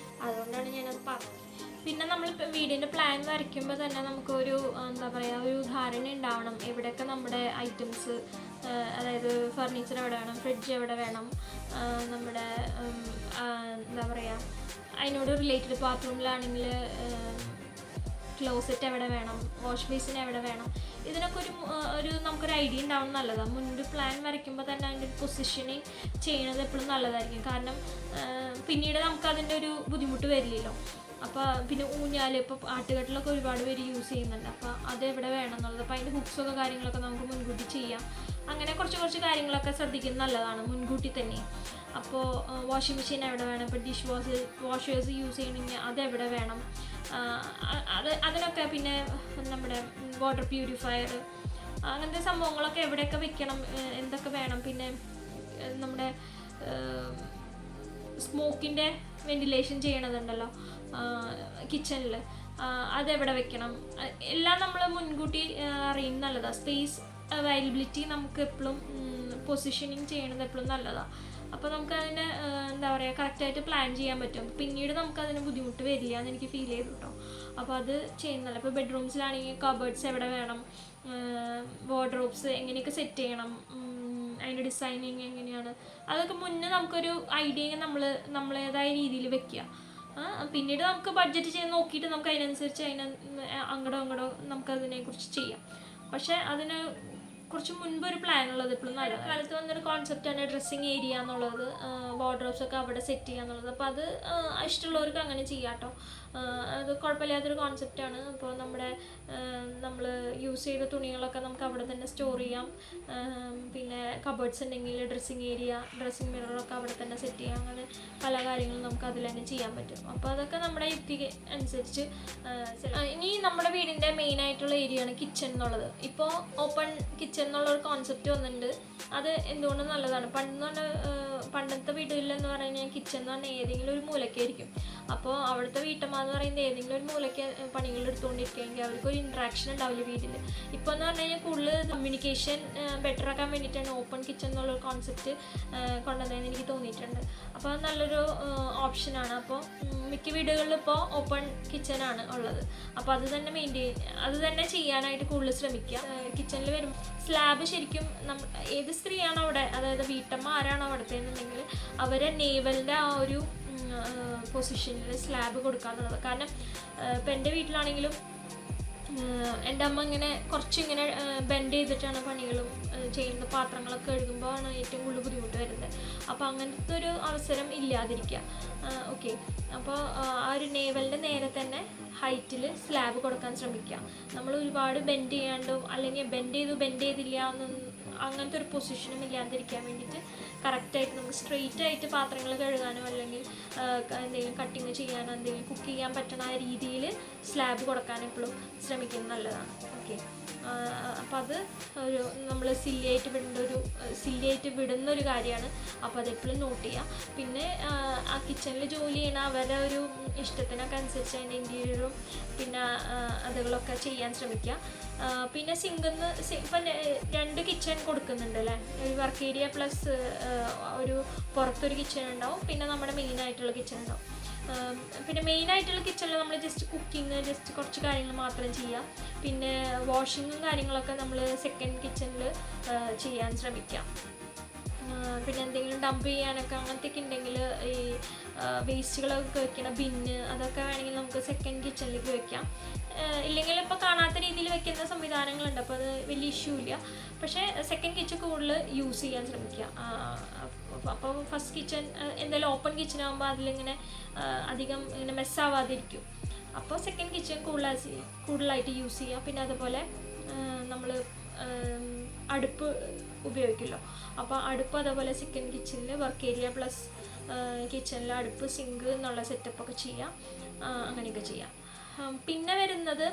അതുകൊണ്ടാണ് ഞാനത് പറഞ്ഞത്. പിന്നെ നമ്മളിപ്പോൾ വീടിൻ്റെ പ്ലാൻ വരയ്ക്കുമ്പോൾ തന്നെ നമുക്കൊരു എന്താ പറയുക, ഒരു ധാരണ ഉണ്ടാവണം എവിടെയൊക്കെ നമ്മുടെ ഐറ്റംസ്, അതായത് ഫർണിച്ചർ എവിടെ വേണം, ഫ്രിഡ്ജ് എവിടെ വേണം, നമ്മുടെ എന്താ പറയുക അതിനോട് റിലേറ്റഡ് ബാത്റൂമിലാണെങ്കിൽ ക്ലോസറ്റ് എവിടെ വേണം, വാഷ് ബേസിൻ എവിടെ വേണം, ഇതിനൊക്കെ ഒരു നമുക്കൊരു ഐഡിയ ഉണ്ടാവണം നല്ലതാണ്. മുൻപ് പ്ലാൻ വരയ്ക്കുമ്പോൾ തന്നെ അതിൻ്റെ പൊസിഷനിങ് ചെയ്യണത് എപ്പോഴും നല്ലതായിരിക്കും. കാരണം പിന്നീട് നമുക്കതിൻ്റെ ഒരു ബുദ്ധിമുട്ട് വരില്ലല്ലോ. അപ്പോൾ പിന്നെ ഊഞ്ഞാല് ഇപ്പോൾ ആട്ടുകെട്ടിലൊക്കെ ഒരുപാട് പേര് യൂസ് ചെയ്യുന്നുണ്ട്. അപ്പോൾ അതെവിടെ വേണം എന്നുള്ളത്, അപ്പോൾ അതിൻ്റെ ഹുക്സൊക്കെ കാര്യങ്ങളൊക്കെ നമുക്ക് മുൻകൂട്ടി ചെയ്യാം. അങ്ങനെ കുറച്ച് കാര്യങ്ങളൊക്കെ ശ്രദ്ധിക്കുന്നത് നല്ലതാണ് മുൻകൂട്ടി തന്നെ. അപ്പോൾ വാഷിംഗ് മെഷീൻ എവിടെ വേണം, ഇപ്പോൾ വാഷേഴ്സ് യൂസ് ചെയ്യണമെങ്കിൽ അതെവിടെ വേണം, അതിനൊക്കെ. പിന്നെ നമ്മുടെ വാട്ടർ പ്യൂരിഫയർ, അങ്ങനത്തെ സംഭവങ്ങളൊക്കെ എവിടെയൊക്കെ വെക്കണം, എന്തൊക്കെ വേണം. പിന്നെ നമ്മുടെ സ്മോക്കിൻ്റെ വെന്റിലേഷൻ ചെയ്യണതുണ്ടല്ലോ കിച്ചണിൽ, അതെവിടെ വെക്കണം, എല്ലാം നമ്മൾ മുൻകൂട്ടി അറിയുന്നത് നല്ലതാണ്. സ്പേസ് അവൈലബിലിറ്റി നമുക്ക് എപ്പോഴും പൊസിഷനിങ് ചെയ്യണത് എപ്പോഴും നല്ലതാണ്. അപ്പോൾ നമുക്കതിന് എന്താ പറയുക കറക്റ്റായിട്ട് പ്ലാൻ ചെയ്യാൻ പറ്റും. പിന്നീട് നമുക്കതിന് ബുദ്ധിമുട്ട് വരില്ല എന്ന് എനിക്ക് ഫീൽ ചെയ്തു കേട്ടോ. അപ്പോൾ അത് ചെയ്യുന്നതല്ല. ഇപ്പോൾ ബെഡ്റൂംസിലാണെങ്കിൽ കബേർഡ്സ് എവിടെ വേണം, വാർഡ്രോബ്സ് എങ്ങനെയൊക്കെ സെറ്റ് ചെയ്യണം, അതിൻ്റെ ഡിസൈനിങ് എങ്ങനെയാണ്, അതൊക്കെ മുന്നേ നമുക്കൊരു ഐഡിയ നമ്മളേതായ രീതിയിൽ വെക്കുക. പിന്നീട് നമുക്ക് ബഡ്ജറ്റ് ചെയ്ത് നോക്കിയിട്ട് നമുക്ക് അതിനനുസരിച്ച് അങ്ങടോ നമുക്കതിനെക്കുറിച്ച് ചെയ്യാം. പക്ഷേ അതിന് കുറച്ച് മുൻപ് ഒരു പ്ലാൻ ഉള്ളത് എപ്പോഴും നല്ല കാലത്ത് വന്നൊരു കോൺസെപ്റ്റാണ് ഡ്രസ്സിങ് ഏരിയ എന്നുള്ളത്, വാർഡ്രോബ്സൊക്കെ അവിടെ സെറ്റ് ചെയ്യുക എന്നുള്ളത്. അപ്പോൾ അത് ഇഷ്ടമുള്ളവർക്ക് അങ്ങനെ ചെയ്യാം കേട്ടോ. അത് കുഴപ്പമില്ലാത്തൊരു കോൺസെപ്റ്റാണ്. അപ്പോൾ നമ്മൾ യൂസ് ചെയ്ത തുണികളൊക്കെ നമുക്ക് അവിടെ തന്നെ സ്റ്റോർ ചെയ്യാം. പിന്നെ കബേർഡ്സ് ഉണ്ടെങ്കിൽ ഡ്രസ്സിങ് ഏരിയ, ഡ്രസ്സിങ് മിററൊക്കെ അവിടെ തന്നെ സെറ്റ് ചെയ്യാം. അങ്ങനെ പല കാര്യങ്ങളും നമുക്ക് അതിൽ തന്നെ ചെയ്യാൻ പറ്റും. അപ്പോൾ അതൊക്കെ നമ്മുടെ യുക്തി അനുസരിച്ച്. ഇനി നമ്മുടെ വീടിൻ്റെ മെയിനായിട്ടുള്ള ഏരിയയാണ് കിച്ചൺ എന്നുള്ളത്. ഇപ്പോൾ ഓപ്പൺ കിച്ചൺ എന്നുള്ളൊരു കോൺസെപ്റ്റ് വന്നിട്ടുണ്ട്. അത് എന്തുകൊണ്ടും നല്ലതാണ്. പണ്ടെന്ന് പറഞ്ഞാൽ പണ്ടത്തെ വീടുകളിലെന്ന് പറഞ്ഞാൽ കിച്ചൺ എന്ന് പറഞ്ഞാൽ ഏതെങ്കിലും ഒരു മൂലയ്ക്കായിരിക്കും. അപ്പോൾ അവിടുത്തെ വീട്ടമ്മ എന്ന് പറയുന്നത് ഏതെങ്കിലും ഒരു മൂലയ്ക്ക് പണികൾ എടുത്തുകൊണ്ടിരിക്കുകയെങ്കിൽ അവർക്കൊരു ഇൻട്രാക്ഷൻ ഉണ്ടാവില്ല വീട്ടിൽ. ഇപ്പോൾ എന്ന് പറഞ്ഞു കഴിഞ്ഞാൽ കൂടുതൽ കമ്മ്യൂണിക്കേഷൻ ബെറ്റർ ആക്കാൻ വേണ്ടിയിട്ടാണ് ഓപ്പൺ കിച്ചൺ എന്നുള്ളൊരു കോൺസെപ്റ്റ് കൊണ്ടുവന്നതെന്ന് എനിക്ക് തോന്നിയിട്ടുണ്ട്. അപ്പോൾ അത് നല്ലൊരു ഓപ്ഷനാണ്. അപ്പോൾ മിക്ക വീടുകളിൽ ഇപ്പോൾ ഓപ്പൺ കിച്ചണാണ് ഉള്ളത്. അപ്പോൾ അത് തന്നെ ചെയ്യാനായിട്ട് കൂടുതൽ ശ്രമിക്കുക. കിച്ചണിൽ വരും സ്ലാബ് ശരിക്കും ഏത് സ്ത്രീയാണോ അവിടെ, അതായത് വീട്ടമ്മ ആരാണോ അവിടുത്തെ എന്നുണ്ടെങ്കിൽ അവരെ നേവലിൻ്റെ ആ ഒരു പൊസിഷനിൽ സ്ലാബ് കൊടുക്കാന്നുള്ളത്. കാരണം ഇപ്പം എൻ്റെ വീട്ടിലാണെങ്കിലും എൻ്റെ അമ്മ ഇങ്ങനെ കുറച്ചിങ്ങനെ ബെൻഡ് ചെയ്തിട്ടാണ് പണികളും ചെയ്യുന്നത്. പാത്രങ്ങളൊക്കെ കഴുകുമ്പോൾ ആണ് ഏറ്റവും കൂടുതൽ ബുദ്ധിമുട്ട് വരുന്നത്. അപ്പോൾ അങ്ങനത്തെ ഒരു അവസരം ഇല്ലാതിരിക്കുക. ഓക്കെ, അപ്പോൾ ആ ഒരു നേവലിൻ്റെ നേരെ തന്നെ ഹൈറ്റിൽ സ്ലാബ് കൊടുക്കാൻ ശ്രമിക്കുക. നമ്മൾ ഒരുപാട് ബെൻഡ് ചെയ്യാണ്ടോ അല്ലെങ്കിൽ ബെൻഡ് ചെയ്തില്ല അങ്ങനത്തെ ഒരു പൊസിഷനും ഇല്ലാതിരിക്കാൻ വേണ്ടിയിട്ട് കറക്റ്റായിട്ട് നമുക്ക് സ്ട്രെയിറ്റ് ആയിട്ട് പാത്രങ്ങൾ കഴുകാനോ അല്ലെങ്കിൽ എന്തെങ്കിലും കട്ടിങ് ചെയ്യാനോ എന്തെങ്കിലും കുക്ക് ചെയ്യാൻ പറ്റുന്ന ആ രീതിയിൽ സ്ലാബ് കൊടുക്കാൻ എപ്പോഴും ശ്രമിക്കുന്നത് നല്ലതാണ്. ഓക്കെ, അപ്പോൾ അത് ഒരു നമ്മൾ സില്ലിയായിട്ട് വിടുന്ന ഒരു കാര്യമാണ്. അപ്പോൾ അതെപ്പോഴും നോട്ട് ചെയ്യുക. പിന്നെ ആ കിച്ചണിൽ ജോലി ചെയ്യണ അവരുടെ ഒരു ഇഷ്ടത്തിനൊക്കെ അനുസരിച്ച് അതിൻ്റെ ഇൻറ്റീരിയറും പിന്നെ അതുകളൊക്കെ ചെയ്യാൻ ശ്രമിക്കുക. പിന്നെ സിങ്കിന്ന് ഇപ്പം 2 കിച്ചൺ കൊടുക്കുന്നുണ്ട് അല്ലേ, ഒരു വർക്ക് ഏരിയ പ്ലസ് ഒരു പുറത്തൊരു കിച്ചൺ ഉണ്ടാവും, പിന്നെ നമ്മുടെ മെയിനായിട്ടുള്ള കിച്ചൺ ഉണ്ടാവും. പിന്നെ മെയിനായിട്ടുള്ള കിച്ചണിൽ നമ്മൾ ജസ്റ്റ് കുറച്ച് കാര്യങ്ങൾ മാത്രം ചെയ്യാം. പിന്നെ വാഷിങ്ങും കാര്യങ്ങളൊക്കെ നമ്മൾ സെക്കൻഡ് കിച്ചണിൽ ചെയ്യാൻ ശ്രമിക്കാം. പിന്നെ എന്തെങ്കിലും ഡംപ് ചെയ്യാനൊക്കെ അങ്ങനത്തെയൊക്കെ ഉണ്ടെങ്കിൽ ഈ വേസ്റ്റുകളൊക്കെ വെക്കണം, ബിന്ന് അതൊക്കെ വേണമെങ്കിൽ നമുക്ക് സെക്കൻഡ് കിച്ചണിലേക്ക് വെക്കാം. ഇല്ലെങ്കിൽ ഇപ്പോൾ കാണാത്ത രീതിയിൽ വെക്കുന്ന സംവിധാനങ്ങളുണ്ട്, അപ്പോൾ അത് വലിയ ഇഷ്യൂ ഇല്ല. പക്ഷേ സെക്കൻഡ് കിച്ചൺ കൂടുതൽ യൂസ് ചെയ്യാൻ ശ്രമിക്കുക. അപ്പോൾ ഫസ്റ്റ് കിച്ചൺ എന്തായാലും ഓപ്പൺ കിച്ചൺ ആകുമ്പോൾ അതിലിങ്ങനെ അധികം ഇങ്ങനെ മെസ്സാവാതിരിക്കും. അപ്പോൾ സെക്കൻഡ് കിച്ചൺ കൂടുതലായിട്ട് യൂസ് ചെയ്യുക. പിന്നെ അതുപോലെ നമ്മൾ അടുപ്പ് ഉപയോഗിക്കുമല്ലോ, അപ്പോൾ അടുപ്പ് അതേപോലെ സെക്കൻഡ് കിച്ചണിൽ വർക്ക് ഏരിയ പ്ലസ് കിച്ചണിൽ അടുപ്പ് സിങ്ക് എന്നുള്ള സെറ്റപ്പൊക്കെ ചെയ്യാം. അങ്ങനെയൊക്കെ ചെയ്യാം. പിന്നെ വരുന്നത്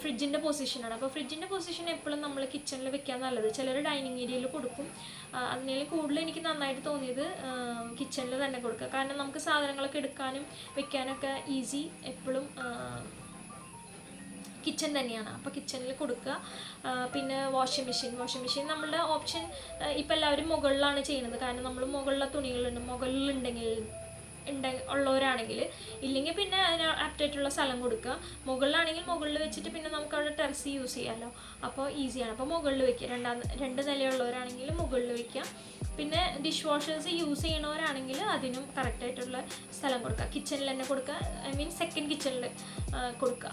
ഫ്രിഡ്ജിൻ്റെ പൊസിഷനാണ്. അപ്പോൾ ഫ്രിഡ്ജിൻ്റെ പൊസിഷൻ എപ്പോഴും നമ്മൾ കിച്ചണിൽ വെക്കാൻ നല്ലത്. ചിലർ ഡൈനിങ് ഏരിയയിൽ കൊടുക്കും. അതിനേലും കൂടുതൽ എനിക്ക് നന്നായിട്ട് തോന്നിയത് കിച്ചണിൽ തന്നെ കൊടുക്കുക. കാരണം നമുക്ക് സാധനങ്ങളൊക്കെ എടുക്കാനും വെക്കാനൊക്കെ ഈസി എപ്പോഴും കിച്ചൺ തന്നെയാണ്. അപ്പോൾ കിച്ചണിൽ കൊടുക്കുക. പിന്നെ വാഷിംഗ് മെഷീൻ നമ്മളുടെ ഓപ്ഷൻ ഇപ്പോൾ എല്ലാവരും മുകളിലാണ് ചെയ്യുന്നത്. കാരണം നമ്മൾ മുകളിലെ തുണികളുണ്ട്, ഉള്ളവരാണെങ്കിൽ, ഇല്ലെങ്കിൽ പിന്നെ അതിന് ആപ്റ്റായിട്ടുള്ള സ്ഥലം കൊടുക്കുക. മുകളിലാണെങ്കിൽ മുകളിൽ വെച്ചിട്ട് പിന്നെ നമുക്ക് അവിടെ ടെറസ് യൂസ് ചെയ്യാമല്ലോ, അപ്പോൾ ഈസിയാണ്. അപ്പോൾ മുകളിൽ വയ്ക്കുക. 2 നിലയുള്ളവരാണെങ്കിൽ മുകളിൽ വയ്ക്കുക. പിന്നെ ഡിഷ് വാഷേഴ്സ് യൂസ് ചെയ്യണവരാണെങ്കിൽ അതിനും കറക്റ്റായിട്ടുള്ള സ്ഥലം കൊടുക്കുക. കിച്ചണിൽ തന്നെ കൊടുക്കുക, സെക്കൻഡ് കിച്ചണിൽ കൊടുക്കുക.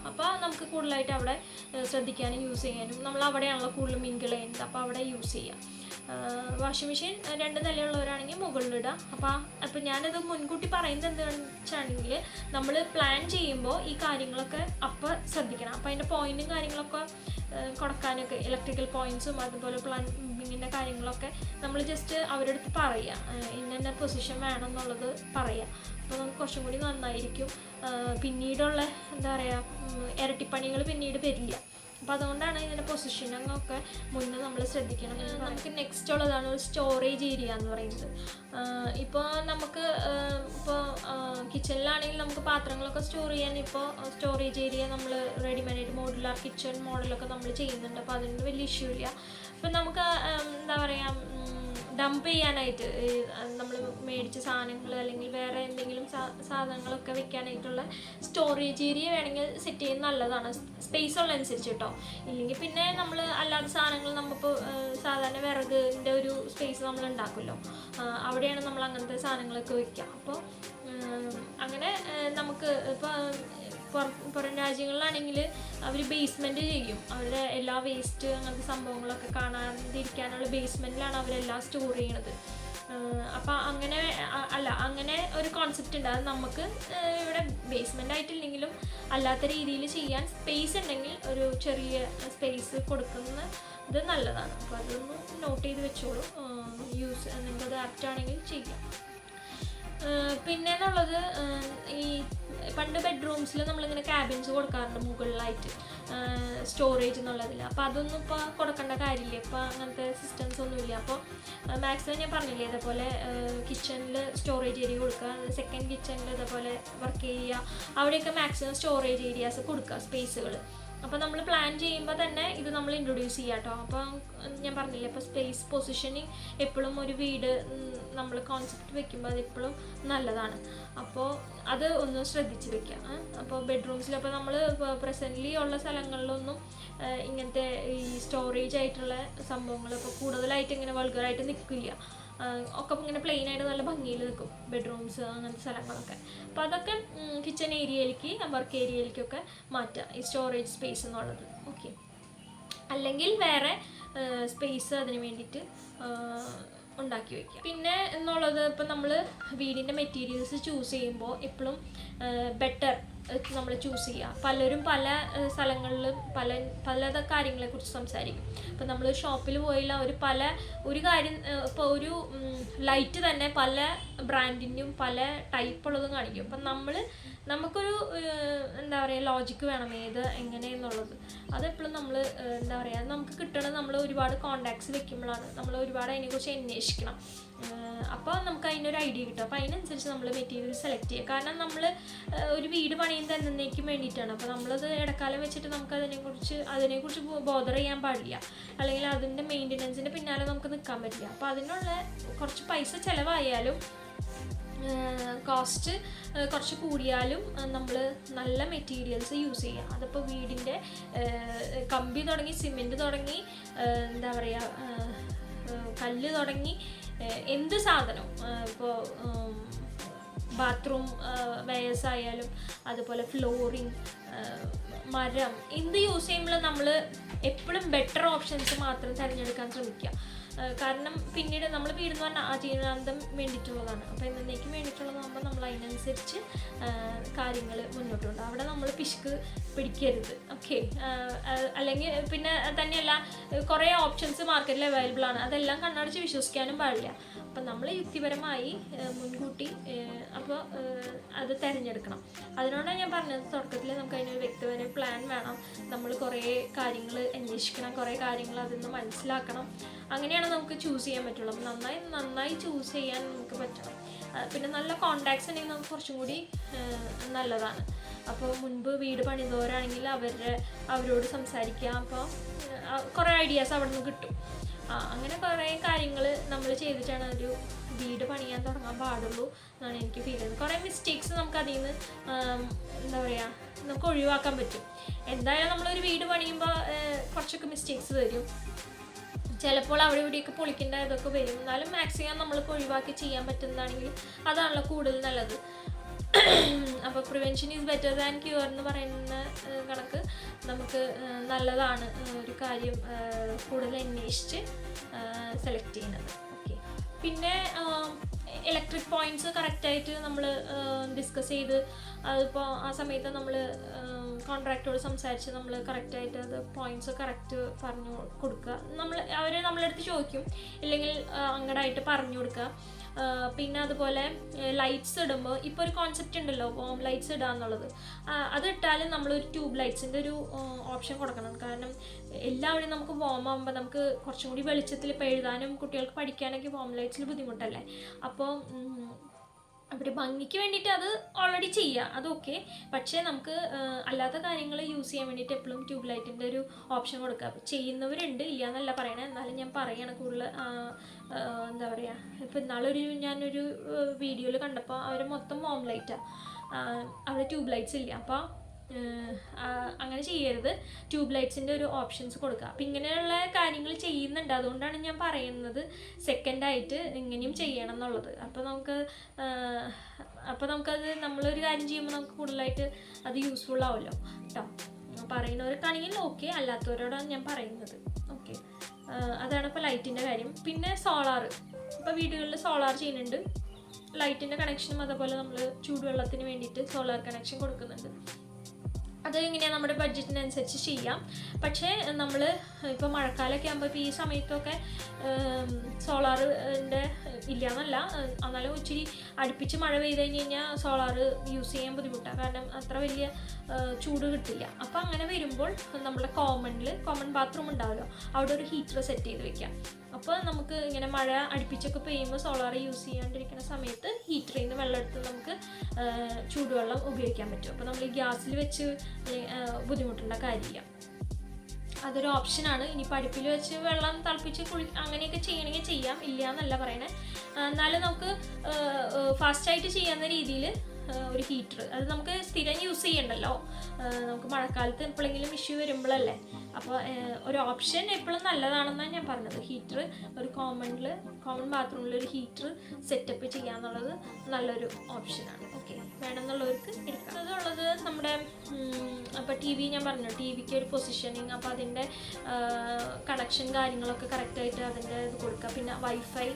അപ്പോൾ നമുക്ക് കൂടുതലായിട്ട് അവിടെ ശ്രദ്ധിക്കാനും യൂസ് ചെയ്യാനും, നമ്മൾ അവിടെയാണല്ലോ കൂടുതൽ മിങ്കിൾ ചെയ്യുന്നത്, അപ്പോൾ അവിടെ യൂസ് ചെയ്യാം. Washing machine 2 നിലയുള്ളവരാണെങ്കിൽ മുകളിലിടുക. അപ്പോൾ ഞാനത് മുൻകൂട്ടി പറയുന്നത് എന്താണെന്ന് വെച്ചാണെങ്കിൽ നമ്മൾ പ്ലാൻ ചെയ്യുമ്പോൾ ഈ കാര്യങ്ങളൊക്കെ അപ്പോൾ ശ്രദ്ധിക്കണം. അപ്പോൾ അതിൻ്റെ പോയിൻറ്റും കാര്യങ്ങളൊക്കെ കൊടുക്കാനൊക്കെ ഇലക്ട്രിക്കൽ പോയിൻറ്റ്സും അതുപോലെ പ്ലംബിങ്ങിൻ്റെ കാര്യങ്ങളൊക്കെ നമ്മൾ ജസ്റ്റ് അവരുടെ അടുത്ത് പറയുക, ഇന്ന പൊസിഷൻ വേണം എന്നുള്ളത് പറയുക. അപ്പോൾ നമുക്ക് കുറച്ചും കൂടി നന്നായിരിക്കും. പിന്നീടുള്ള എന്താ പറയുക ഇരട്ടിപ്പണികൾ പിന്നീട് വരില്ല. അപ്പോൾ അതുകൊണ്ടാണ് ഇതിൻ്റെ പൊസിഷനിങ്ങൊക്കെ മുന്നേ നമ്മൾ ശ്രദ്ധിക്കണം. നമുക്ക് നെക്സ്റ്റ് ഉള്ളതാണ് ഒരു സ്റ്റോറേജ് ഏരിയ എന്ന് പറയുന്നത്. ഇപ്പോൾ നമുക്ക് കിച്ചണിലാണെങ്കിൽ നമുക്ക് പാത്രങ്ങളൊക്കെ സ്റ്റോർ ചെയ്യാൻ ഇപ്പോൾ സ്റ്റോറേജ് ഏരിയ നമ്മൾ റെഡിമെയ്ഡ് മോഡുലാർ കിച്ചൺ മോഡലൊക്കെ നമ്മൾ ചെയ്യുന്നുണ്ട്. അപ്പോൾ അതിന് വലിയ ഇഷ്യൂ ഇല്ല. ഇപ്പം നമുക്ക് എന്താ പറയുക ഡംപ് ചെയ്യാനായിട്ട് നമ്മൾ മേടിച്ച സാധനങ്ങൾ അല്ലെങ്കിൽ വേറെ എന്തെങ്കിലും സാധനങ്ങളൊക്കെ വെക്കാനായിട്ടുള്ള സ്റ്റോറേജ് ഏരിയ വേണമെങ്കിൽ സെറ്റ് ചെയ്യുന്നത് നല്ലതാണ്, സ്പേസ് ഉള്ളതനുസരിച്ച് കേട്ടോ. ഇല്ലെങ്കിൽ പിന്നെ നമ്മൾ അല്ലാത്ത സാധനങ്ങൾ നമ്മളിപ്പോൾ സാധാരണ വിറകിൻ്റെ ഒരു സ്പേസ് നമ്മൾ ഉണ്ടാക്കുമല്ലോ, അവിടെയാണ് നമ്മൾ അങ്ങനത്തെ സാധനങ്ങളൊക്കെ വെക്കുക. അപ്പോൾ അങ്ങനെ നമുക്ക് പുറം രാജ്യങ്ങളിലാണെങ്കിൽ അവർ ബേസ്മെൻറ്റ് ചെയ്യും. അവരുടെ എല്ലാ വേസ്റ്റ് അങ്ങനത്തെ സംഭവങ്ങളൊക്കെ കാണാതിരിക്കാനുള്ള ബേസ്മെൻറ്റിലാണ് അവരെല്ലാം സ്റ്റോർ ചെയ്യണത്. അപ്പോൾ അങ്ങനെ ഒരു കോൺസെപ്റ്റ് ഉണ്ട്. അത് നമുക്ക് ഇവിടെ ബേസ്മെൻ്റ് ആയിട്ടില്ലെങ്കിലും അല്ലാത്ത രീതിയിൽ ചെയ്യാൻ സ്പേസ് ഉണ്ടെങ്കിൽ ഒരു ചെറിയ സ്പേസ് കൊടുക്കുന്നത് നല്ലതാണ്. അപ്പോൾ അതൊന്ന് നോട്ട് ചെയ്ത് വെച്ചോളൂ. നിങ്ങൾക്കത് ആപ്റ്റാണെങ്കിൽ ചെയ്യാം. പിന്നെന്നുള്ളത് ഈ പണ്ട് ബെഡ്റൂംസിൽ നമ്മളിങ്ങനെ ക്യാബിൻസ് കൊടുക്കാറുണ്ട് മുകളിലായിട്ട്. സ്റ്റോറേജ് എന്നുള്ളതിൽ. അപ്പോൾ അതൊന്നും ഇപ്പോൾ കൊടുക്കേണ്ട കാര്യമില്ല, ഇപ്പോൾ അങ്ങനത്തെ സിസ്റ്റംസ് ഒന്നുമില്ല. അപ്പോൾ മാക്സിമം ഞാൻ പറഞ്ഞില്ലേ ഇതേപോലെ കിച്ചണിൽ സ്റ്റോറേജ് ഏരിയ കൊടുക്കുക, സെക്കൻഡ് കിച്ചണിൽ ഇതേപോലെ വർക്ക് ഏരിയ, അവിടെയൊക്കെ മാക്സിമം സ്റ്റോറേജ് ഏരിയാസ് കൊടുക്കുക, സ്പേസുകൾ. അപ്പോൾ നമ്മൾ പ്ലാൻ ചെയ്യുമ്പോൾ തന്നെ ഇത് നമ്മൾ ഇൻട്രൊഡ്യൂസ് ചെയ്യാം കേട്ടോ. അപ്പോൾ ഞാൻ പറഞ്ഞില്ലേ, ഇപ്പോൾ സ്പേസ് പൊസിഷനിങ് എപ്പോഴും ഒരു വീട് നമ്മൾ കോൺസെപ്റ്റ് വെക്കുമ്പോൾ അത് എപ്പോഴും നല്ലതാണ്. അപ്പോൾ അത് ഒന്ന് ശ്രദ്ധിച്ച് വെക്കാം. അപ്പോൾ ബെഡ്റൂംസിൽ അപ്പോൾ നമ്മൾ പ്രസൻ്റ്ലി ഉള്ള സ്ഥലങ്ങളിലൊന്നും ഇങ്ങനത്തെ ഈ സ്റ്റോറേജ് ആയിട്ടുള്ള സംഭവങ്ങൾ ഇപ്പോൾ കൂടുതലായിട്ട് ഇങ്ങനെ വൾഗറായിട്ട് നിൽക്കില്ല. ഒക്കെ ഇങ്ങനെ പ്ലെയിൻ ആയിട്ട് നല്ല ഭംഗിയിൽ നിൽക്കും ബെഡ്റൂംസ് അങ്ങനത്തെ സ്ഥലങ്ങളൊക്കെ. അപ്പോൾ അതൊക്കെ കിച്ചൺ ഏരിയയിലേക്ക്, വർക്ക് ഏരിയയിലേക്കൊക്കെ മാറ്റുക ഈ സ്റ്റോറേജ് സ്പേസ് എന്നുള്ളത്. ഓക്കെ, അല്ലെങ്കിൽ വേറെ സ്പേസ് അതിന് വേണ്ടിയിട്ട് ഉണ്ടാക്കി വയ്ക്കുക. പിന്നെ എന്നുള്ളത് ഇപ്പം നമ്മൾ വീടിൻ്റെ മെറ്റീരിയൽസ് ചൂസ് ചെയ്യുമ്പോൾ എപ്പോഴും ബെറ്റർ നമ്മൾ ചൂസ് ചെയ്യുക. പലരും പല സ്ഥലങ്ങളിലും പല കാര്യങ്ങളെക്കുറിച്ച് സംസാരിക്കും. ഇപ്പം നമ്മൾ ഷോപ്പിൽ പോയില്ല ഒരു കാര്യം, ഇപ്പോൾ ഒരു ലൈറ്റ് തന്നെ പല ബ്രാൻഡിൻ്റെയും പല ടൈപ്പുള്ളതും കാണിക്കും. അപ്പം നമുക്കൊരു എന്താ പറയുക ലോജിക്ക് വേണം ഏത് എങ്ങനെയെന്നുള്ളത്. അതെപ്പോഴും നമ്മൾ എന്താ പറയുക നമുക്ക് കിട്ടണത് നമ്മൾ ഒരുപാട് കോണ്ടാക്ട്സ് വെക്കുമ്പോഴാണ്, നമ്മൾ ഒരുപാട് അതിനെക്കുറിച്ച് അന്വേഷിക്കണം. അപ്പോൾ നമുക്ക് അതിനൊരു ഐഡിയ കിട്ടും. അപ്പോൾ അതിനനുസരിച്ച് നമ്മൾ മെറ്റീരിയൽ സെലക്ട് ചെയ്യുക. കാരണം നമ്മൾ ഒരു വീട് പണിയുന്നത് എന്നേക്കും വേണ്ടിയിട്ടാണ്. അപ്പോൾ നമ്മളത് ഇടക്കാലം വെച്ചിട്ട് നമുക്ക് അതിനെക്കുറിച്ച് ബോദർ ചെയ്യാൻ പാടില്ല, അല്ലെങ്കിൽ അതിൻ്റെ മെയിൻ്റനൻസിൻ്റെ പിന്നാലെ നമുക്ക് നിൽക്കാൻ പറ്റില്ല. അപ്പോൾ അതിനുള്ള കുറച്ച് പൈസ ചിലവായാലും കോസ്റ്റ് കുറച്ച് കൂടിയാലും നമ്മൾ നല്ല മെറ്റീരിയൽസ് യൂസ് ചെയ്യുക. അതിപ്പോൾ വീടിൻ്റെ കമ്പി തുടങ്ങി സിമെൻറ്റ് തുടങ്ങി എന്താ പറയുക കല്ല് തുടങ്ങി എന്ത് സാധനവും, ഇപ്പോൾ ബാത്റൂം വെയേഴ്സ് ആയാലും അതുപോലെ ഫ്ലോറിങ്, മരം, എന്ത് യൂസ് ചെയ്യുമ്പോൾ നമ്മൾ എപ്പോഴും ബെറ്റർ ഓപ്ഷൻസ് മാത്രം തിരഞ്ഞെടുക്കാൻ ശ്രമിക്കുക. കാരണം പിന്നീട് നമ്മൾ വീടെന്ന് പറഞ്ഞാൽ ആജീവനാന്തം വേണ്ടിയിട്ടുള്ളതാണ്. അപ്പോൾ എന്നേക്കും വേണ്ടിയിട്ടുള്ളതാകുമ്പോൾ നമ്മൾ അതിനനുസരിച്ച് കാര്യങ്ങൾ മുന്നോട്ട് കൊണ്ടുപോകും. അവിടെ നമ്മൾ പിശുക്ക് പിടിക്കരുത്. ഓക്കെ, അല്ലെങ്കിൽ പിന്നെ തന്നെയല്ല കുറേ ഓപ്ഷൻസ് മാർക്കറ്റിൽ അവൈലബിൾ ആണ്, അതെല്ലാം കണ്ണടച്ച് വിശ്വസിക്കാനും പാടില്ല. അപ്പം നമ്മൾ യുക്തിപരമായി മുൻകൂട്ടി അപ്പോൾ അത് തിരഞ്ഞെടുക്കണം. അതിനോടാണ് ഞാൻ പറഞ്ഞത് തുടക്കത്തിൽ നമുക്ക് അതിനൊരു വ്യക്തിപര പ്ലാൻ വേണം. നമ്മൾ കുറേ കാര്യങ്ങൾ അന്വേഷിക്കണം, കുറേ കാര്യങ്ങൾ അതിൽ നിന്ന് മനസ്സിലാക്കണം. അങ്ങനെയാണ് നമുക്ക് ചൂസ് ചെയ്യാൻ പറ്റുള്ളൂ. അപ്പം നന്നായി ചൂസ് ചെയ്യാൻ നമുക്ക് പറ്റണം. പിന്നെ നല്ല കോണ്ടാക്ട്സ് ഉണ്ടെങ്കിൽ നമുക്ക് കുറച്ചും കൂടി നല്ലതാണ്. അപ്പോൾ മുൻപ് വീട് പണിതവരാണെങ്കിൽ അവരോട് സംസാരിക്കാം. അപ്പോൾ കുറേ ഐഡിയാസ് അവിടെ നിന്ന് കിട്ടും. അങ്ങനെ കുറേ കാര്യങ്ങൾ നമ്മൾ ചെയ്തിട്ടാണ് ഒരു വീട് പണിയാൻ തുടങ്ങാൻ പാടുള്ളൂ എന്നാണ് എനിക്ക് ഫീൽ ചെയ്യുന്നത്. കുറേ മിസ്റ്റേക്സ് നമുക്ക് അതിൽ നിന്ന് എന്താ പറയുക നമുക്ക് ഒഴിവാക്കാൻ പറ്റും. എന്തായാലും നമ്മളൊരു വീട് പണിയുമ്പോൾ കുറച്ചൊക്കെ മിസ്റ്റേക്സ് വരും. ചിലപ്പോൾ അവിടെ ഇവിടെയൊക്കെ പൊളിക്കേണ്ട ഇതൊക്കെ വരും. എന്നാലും മാക്സിമം നമ്മൾക്ക് ഒഴിവാക്കി ചെയ്യാൻ പറ്റുന്നതാണെങ്കിൽ അതാണല്ലോ കൂടുതൽ നല്ലത്. അപ്പോൾ prevention is better than cure എന്ന് പറയുന്ന കണക്ക് നമുക്ക് നല്ലതാണ് ഒരു കാര്യം കൂടുതൽ അന്വേഷിച്ച് സെലക്ട് ചെയ്യുന്നത്. ഓക്കെ, പിന്നെ ഇലക്ട്രിക് പോയിൻറ്റ്സ് കറക്റ്റായിട്ട് നമ്മൾ ഡിസ്കസ് ചെയ്ത് അതിപ്പോൾ ആ സമയത്ത് നമ്മൾ കോൺട്രാക്ടറോട് സംസാരിച്ച് നമ്മൾ കറക്റ്റായിട്ട് അത് പോയിൻറ്റ്സ് കറക്റ്റ് പറഞ്ഞു കൊടുക്കുക. അവർ നമ്മളടുത്ത് ചോദിക്കും, ഇല്ലെങ്കിൽ അങ്ങടായിട്ട് പറഞ്ഞു കൊടുക്കുക. പിന്നെ അതുപോലെ ലൈറ്റ്സ് ഇടുമ്പോൾ ഇപ്പോൾ ഒരു കോൺസെപ്റ്റ് ഉണ്ടല്ലോ വോം ലൈറ്റ്സ് ഇടുക എന്നുള്ളത്. അത് ഇട്ടാലും നമ്മളൊരു ട്യൂബ് ലൈറ്റ്സിൻ്റെ ഒരു ഓപ്ഷൻ കൊടുക്കണം. കാരണം എല്ലാവരും നമുക്ക് വോം ആകുമ്പോൾ നമുക്ക് കുറച്ചും കൂടി വെളിച്ചത്തിൽ ഇപ്പോൾ എഴുതാനും കുട്ടികൾക്ക് പഠിക്കാനൊക്കെ വോം ലൈറ്റ്സിൽ ബുദ്ധിമുട്ടല്ലേ. അപ്പോൾ അവർ ഭംഗിക്ക് വേണ്ടിയിട്ട് അത് ഓൾറെഡി ചെയ്യുക, അത് ഓക്കെ. പക്ഷേ നമുക്ക് അല്ലാത്ത കാര്യങ്ങൾ യൂസ് ചെയ്യാൻ വേണ്ടിയിട്ട് എപ്പോഴും ട്യൂബ് ലൈറ്റിൻ്റെ ഒരു ഓപ്ഷൻ കൊടുക്കുക. ചെയ്യുന്നവരുണ്ട്, ഇല്ല എന്നല്ല പറയണേ, എന്നാലും ഞാൻ പറയണം കൂടുതൽ എന്താ പറയുക. ഇപ്പോൾ ഞാനൊരു വീഡിയോയിൽ കണ്ടപ്പോൾ അവർ മൊത്തം വോം ലൈറ്റാണ്, അവിടെ ട്യൂബ് ലൈറ്റ്സ് ഇല്ല. അപ്പോൾ അങ്ങനെ ചെയ്യരുത്, ട്യൂബ് ലൈറ്റ്സിൻ്റെ ഒരു ഓപ്ഷൻസ് കൊടുക്കുക. അപ്പം ഇങ്ങനെയുള്ള കാര്യങ്ങൾ ചെയ്യുന്നുണ്ട്, അതുകൊണ്ടാണ് ഞാൻ പറയുന്നത് സെക്കൻഡായിട്ട് ഇങ്ങനെയും ചെയ്യണം എന്നുള്ളത്. അപ്പോൾ നമുക്കത് നമ്മളൊരു കാര്യം ചെയ്യുമ്പോൾ നമുക്ക് കൂടുതലായിട്ട് അത് യൂസ്ഫുൾ ആവുമല്ലോ കേട്ടോ. പറയുന്നവർക്കാണെങ്കിൽ ഓക്കെ, അല്ലാത്തവരോടാണ് ഞാൻ പറയുന്നത്. ഓക്കെ, അതാണ് ഇപ്പോൾ ലൈറ്റിൻ്റെ കാര്യം. പിന്നെ സോളാർ, ഇപ്പോൾ വീടുകളിൽ സോളാർ ചെയ്യുന്നുണ്ട്. ലൈറ്റിൻ്റെ കണക്ഷനും അതുപോലെ നമ്മൾ ചൂടുവെള്ളത്തിന് വേണ്ടിയിട്ട് സോളാർ കണക്ഷൻ കൊടുക്കുന്നുണ്ട്. അത് എങ്ങനെയാണ് നമ്മുടെ ബഡ്ജറ്റിനനുസരിച്ച് ചെയ്യാം. പക്ഷേ നമ്മൾ ഇപ്പോൾ മഴക്കാലമൊക്കെ ആകുമ്പോൾ ഇപ്പോൾ ഈ സമയത്തൊക്കെ സോളാറിൻ്റെ ഇല്ല എന്നല്ല, എന്നാലും ഇച്ചിരി അടുപ്പിച്ച് മഴ പെയ്ത് കഴിഞ്ഞ് കഴിഞ്ഞാൽ സോളാർ യൂസ് ചെയ്യാൻ ബുദ്ധിമുട്ടാണ്, കാരണം അത്ര വലിയ ചൂട് കിട്ടില്ല. അപ്പോൾ അങ്ങനെ വരുമ്പോൾ നമ്മുടെ കോമൺ ബാത്റൂം ഉണ്ടാവുമല്ലോ, അവിടെ ഒരു ഹീറ്റർ സെറ്റ് ചെയ്ത് വെക്കാം. അപ്പോൾ നമുക്ക് ഇങ്ങനെ മഴ അടുപ്പിച്ചൊക്കെ പെയ്യുമ്പോൾ സോളാർ യൂസ് ചെയ്യാണ്ടിരിക്കുന്ന സമയത്ത് ഹീറ്ററിൽ നിന്ന് വെള്ളം എടുത്ത് നമുക്ക് ചൂടുവെള്ളം ഉപയോഗിക്കാൻ പറ്റും. അപ്പോൾ നമ്മൾ ഈ ഗ്യാസിൽ വെച്ച് ബുദ്ധിമുട്ടേണ്ട കാര്യമില്ല. അതൊരു ഓപ്ഷനാണ്. ഇനി അടുപ്പിൽ വെച്ച് വെള്ളം തിളപ്പിച്ച് അങ്ങനെയൊക്കെ ചെയ്യണമെങ്കിൽ ചെയ്യാം, ഇല്ല എന്നല്ല പറയണേ. എന്നാലും നമുക്ക് ഫാസ്റ്റായിട്ട് ചെയ്യാവുന്ന രീതിയിൽ ഒരു ഹീറ്റർ, അത് നമുക്ക് സ്ഥിരം യൂസ് ചെയ്യണ്ടല്ലോ, നമുക്ക് മഴക്കാലത്ത് എപ്പോഴെങ്കിലും ഇഷ്യൂ വരുമ്പോഴല്ലേ. അപ്പോൾ ഒരു ഓപ്ഷൻ എപ്പോഴും നല്ലതാണെന്നാണ് ഞാൻ പറഞ്ഞത്. ഹീറ്റർ ഒരു കോമൺ ബാത്റൂമിൽ ഒരു ഹീറ്റർ സെറ്റപ്പ് ചെയ്യാന്നുള്ളത് നല്ലൊരു ഓപ്ഷനാണ്. ഓക്കെ, വേണമെന്നുള്ളവർക്ക് എടുക്കാം. അതുള്ളത് നമ്മുടെ അപ്പോൾ ടി വി ഞാൻ പറഞ്ഞു, ടി വിക്ക് ഒരു പൊസിഷനിങ്, അപ്പോൾ അതിൻ്റെ കണക്ഷൻ കാര്യങ്ങളൊക്കെ കറക്റ്റായിട്ട് അതിൻ്റെ ഇത് കൊടുക്കുക. പിന്നെ വൈഫൈ,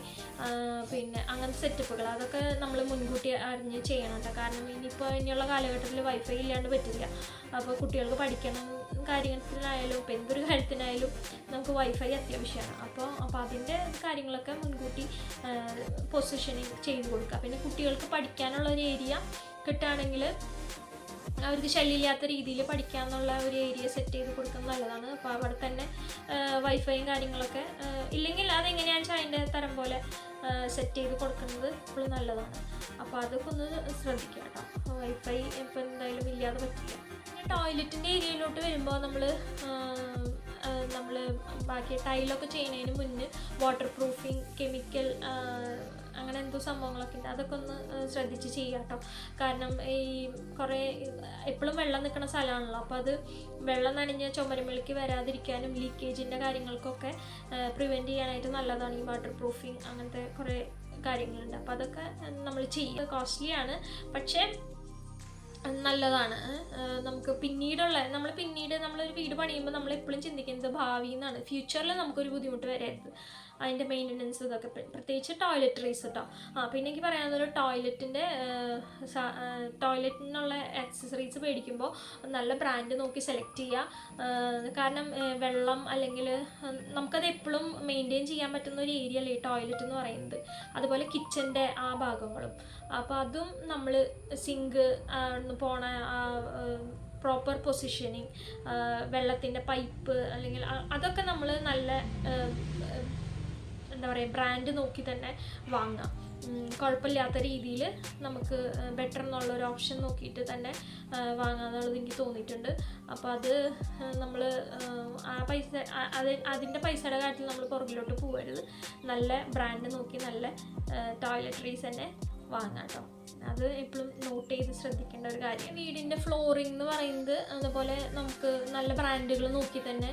പിന്നെ അങ്ങനത്തെ സെറ്റപ്പുകൾ അതൊക്കെ നമ്മൾ മുൻകൂട്ടി അറിഞ്ഞ് ചെയ്യണം കേട്ടോ. കാരണം ഇനിയുള്ള കാലഘട്ടത്തിൽ വൈഫൈ ഇല്ലാണ്ട് പറ്റില്ല. അപ്പോൾ കുട്ടികൾക്ക് പഠിക്കണം കാര്യത്തിനായാലും ഇപ്പം എന്തൊരു കാര്യത്തിനായാലും നമുക്ക് വൈഫൈ അത്യാവശ്യമാണ്. അപ്പോൾ അതിൻ്റെ കാര്യങ്ങളൊക്കെ മുൻകൂട്ടി പൊസിഷനിങ് ചെയ്ത് കൊടുക്കുക. പിന്നെ കുട്ടികൾക്ക് പഠിക്കാനുള്ള ഒരു ഏരിയ കിട്ടുകയാണെങ്കിൽ അവർക്ക് ശല്യമില്ലാത്ത രീതിയിൽ പഠിക്കാമെന്നുള്ള ഒരു ഏരിയ സെറ്റ് ചെയ്ത് കൊടുക്കുന്നത് നല്ലതാണ്. അപ്പോൾ അവിടെ തന്നെ വൈഫൈയും കാര്യങ്ങളൊക്കെ ഇല്ലെങ്കിൽ അതെങ്ങനെയാണെന്ന് വെച്ചാൽ അതിൻ്റെ തരം പോലെ സെറ്റ് ചെയ്ത് കൊടുക്കുന്നത് എപ്പോഴും നല്ലതാണ്. അപ്പോൾ അതൊക്കെ ഒന്ന് ശ്രദ്ധിക്കുക കേട്ടോ. വൈഫൈ ഇപ്പോൾ എന്തായാലും ഇല്ലാതെ പറ്റില്ല. ടോയ്ലറ്റിൻ്റെ ഏരിയയിലോട്ട് വരുമ്പോൾ നമ്മൾ ബാക്കി ടൈലൊക്കെ ചെയ്യുന്നതിന് മുന്നേ വാട്ടർ പ്രൂഫിങ്, കെമിക്കൽ അങ്ങനെ എന്തോ സംഭവങ്ങളൊക്കെ ഉണ്ട്, അതൊക്കെ ഒന്ന് ശ്രദ്ധിച്ച് ചെയ്യുക കേട്ടോ. കാരണം ഈ കുറേ എപ്പോഴും വെള്ളം നിൽക്കുന്ന സ്ഥലമാണല്ലോ, അപ്പോൾ അത് വെള്ളം നനഞ്ഞ് ചുമരുമേലേക്ക് വരാതിരിക്കാനും ലീക്കേജിൻ്റെ കാര്യങ്ങൾക്കൊക്കെ പ്രിവെൻറ്റ് ചെയ്യാനായിട്ട് നല്ലതാണ് ഈ വാട്ടർ പ്രൂഫിങ്. അങ്ങനത്തെ കുറേ കാര്യങ്ങളുണ്ട്. അപ്പോൾ അതൊക്കെ നമ്മൾ ചെയ്യുക. കോസ്റ്റ്ലിയാണ്, പക്ഷേ നല്ലതാണ്. നമുക്ക് നമ്മളൊരു വീട് പണിയുമ്പോൾ നമ്മളെപ്പോഴും ചിന്തിക്കുന്നത് ഭാവി എന്നാണ്. ഫ്യൂച്ചറിൽ നമുക്കൊരു ബുദ്ധിമുട്ട് വരരുത്, അതിൻ്റെ മെയിൻ്റനൻസ് ഇതൊക്കെ, പ്രത്യേകിച്ച് ടോയ്ലറ്ററീസ് കേട്ടോ. പിന്നെ എനിക്ക് പറയാവുന്നൊരു ടോയ്ലറ്റിനുള്ള ആക്സസറീസ് മേടിക്കുമ്പോൾ നല്ല ബ്രാൻഡ് നോക്കി സെലക്ട് ചെയ്യുക. കാരണം വെള്ളം അല്ലെങ്കിൽ നമുക്കത് എപ്പോഴും മെയിൻറ്റെയിൻ ചെയ്യാൻ പറ്റുന്ന ഒരു ഏരിയ അല്ലേ ടോയ്ലറ്റ് എന്ന് പറയുന്നത്. അതുപോലെ കിച്ചൻ്റെ ആ ഭാഗങ്ങളും, അപ്പോൾ അതും നമ്മൾ സിങ്ക് പോണ പ്രോപ്പർ പൊസിഷനിങ്, വെള്ളത്തിൻ്റെ പൈപ്പ് അല്ലെങ്കിൽ അതൊക്കെ നമ്മൾ നല്ല എന്താ പറയുക ബ്രാൻഡ് നോക്കി തന്നെ വാങ്ങാം. കുഴപ്പമില്ലാത്ത രീതിയിൽ നമുക്ക് ബെറ്റർ എന്നുള്ളൊരു ഓപ്ഷൻ നോക്കിയിട്ട് തന്നെ വാങ്ങാമെന്നുള്ളത് എനിക്ക് തോന്നിയിട്ടുണ്ട്. അപ്പോൾ അത് നമ്മൾ അതിൻ്റെ പൈസയുടെ കാര്യത്തിൽ നമ്മൾ പുറകിലോട്ട് പോകരുത്. നല്ല ബ്രാൻഡ് നോക്കി നല്ല ടോയ്ലറ്ററീസ് തന്നെ വാങ്ങാം കേട്ടോ. അത് എപ്പോഴും നോട്ട് ചെയ്ത് ശ്രദ്ധിക്കേണ്ട ഒരു കാര്യം. വീടിൻ്റെ ഫ്ലോറിംഗ് എന്ന് പറയുന്നത് അതുപോലെ നമുക്ക് നല്ല ബ്രാൻഡുകൾ നോക്കി തന്നെ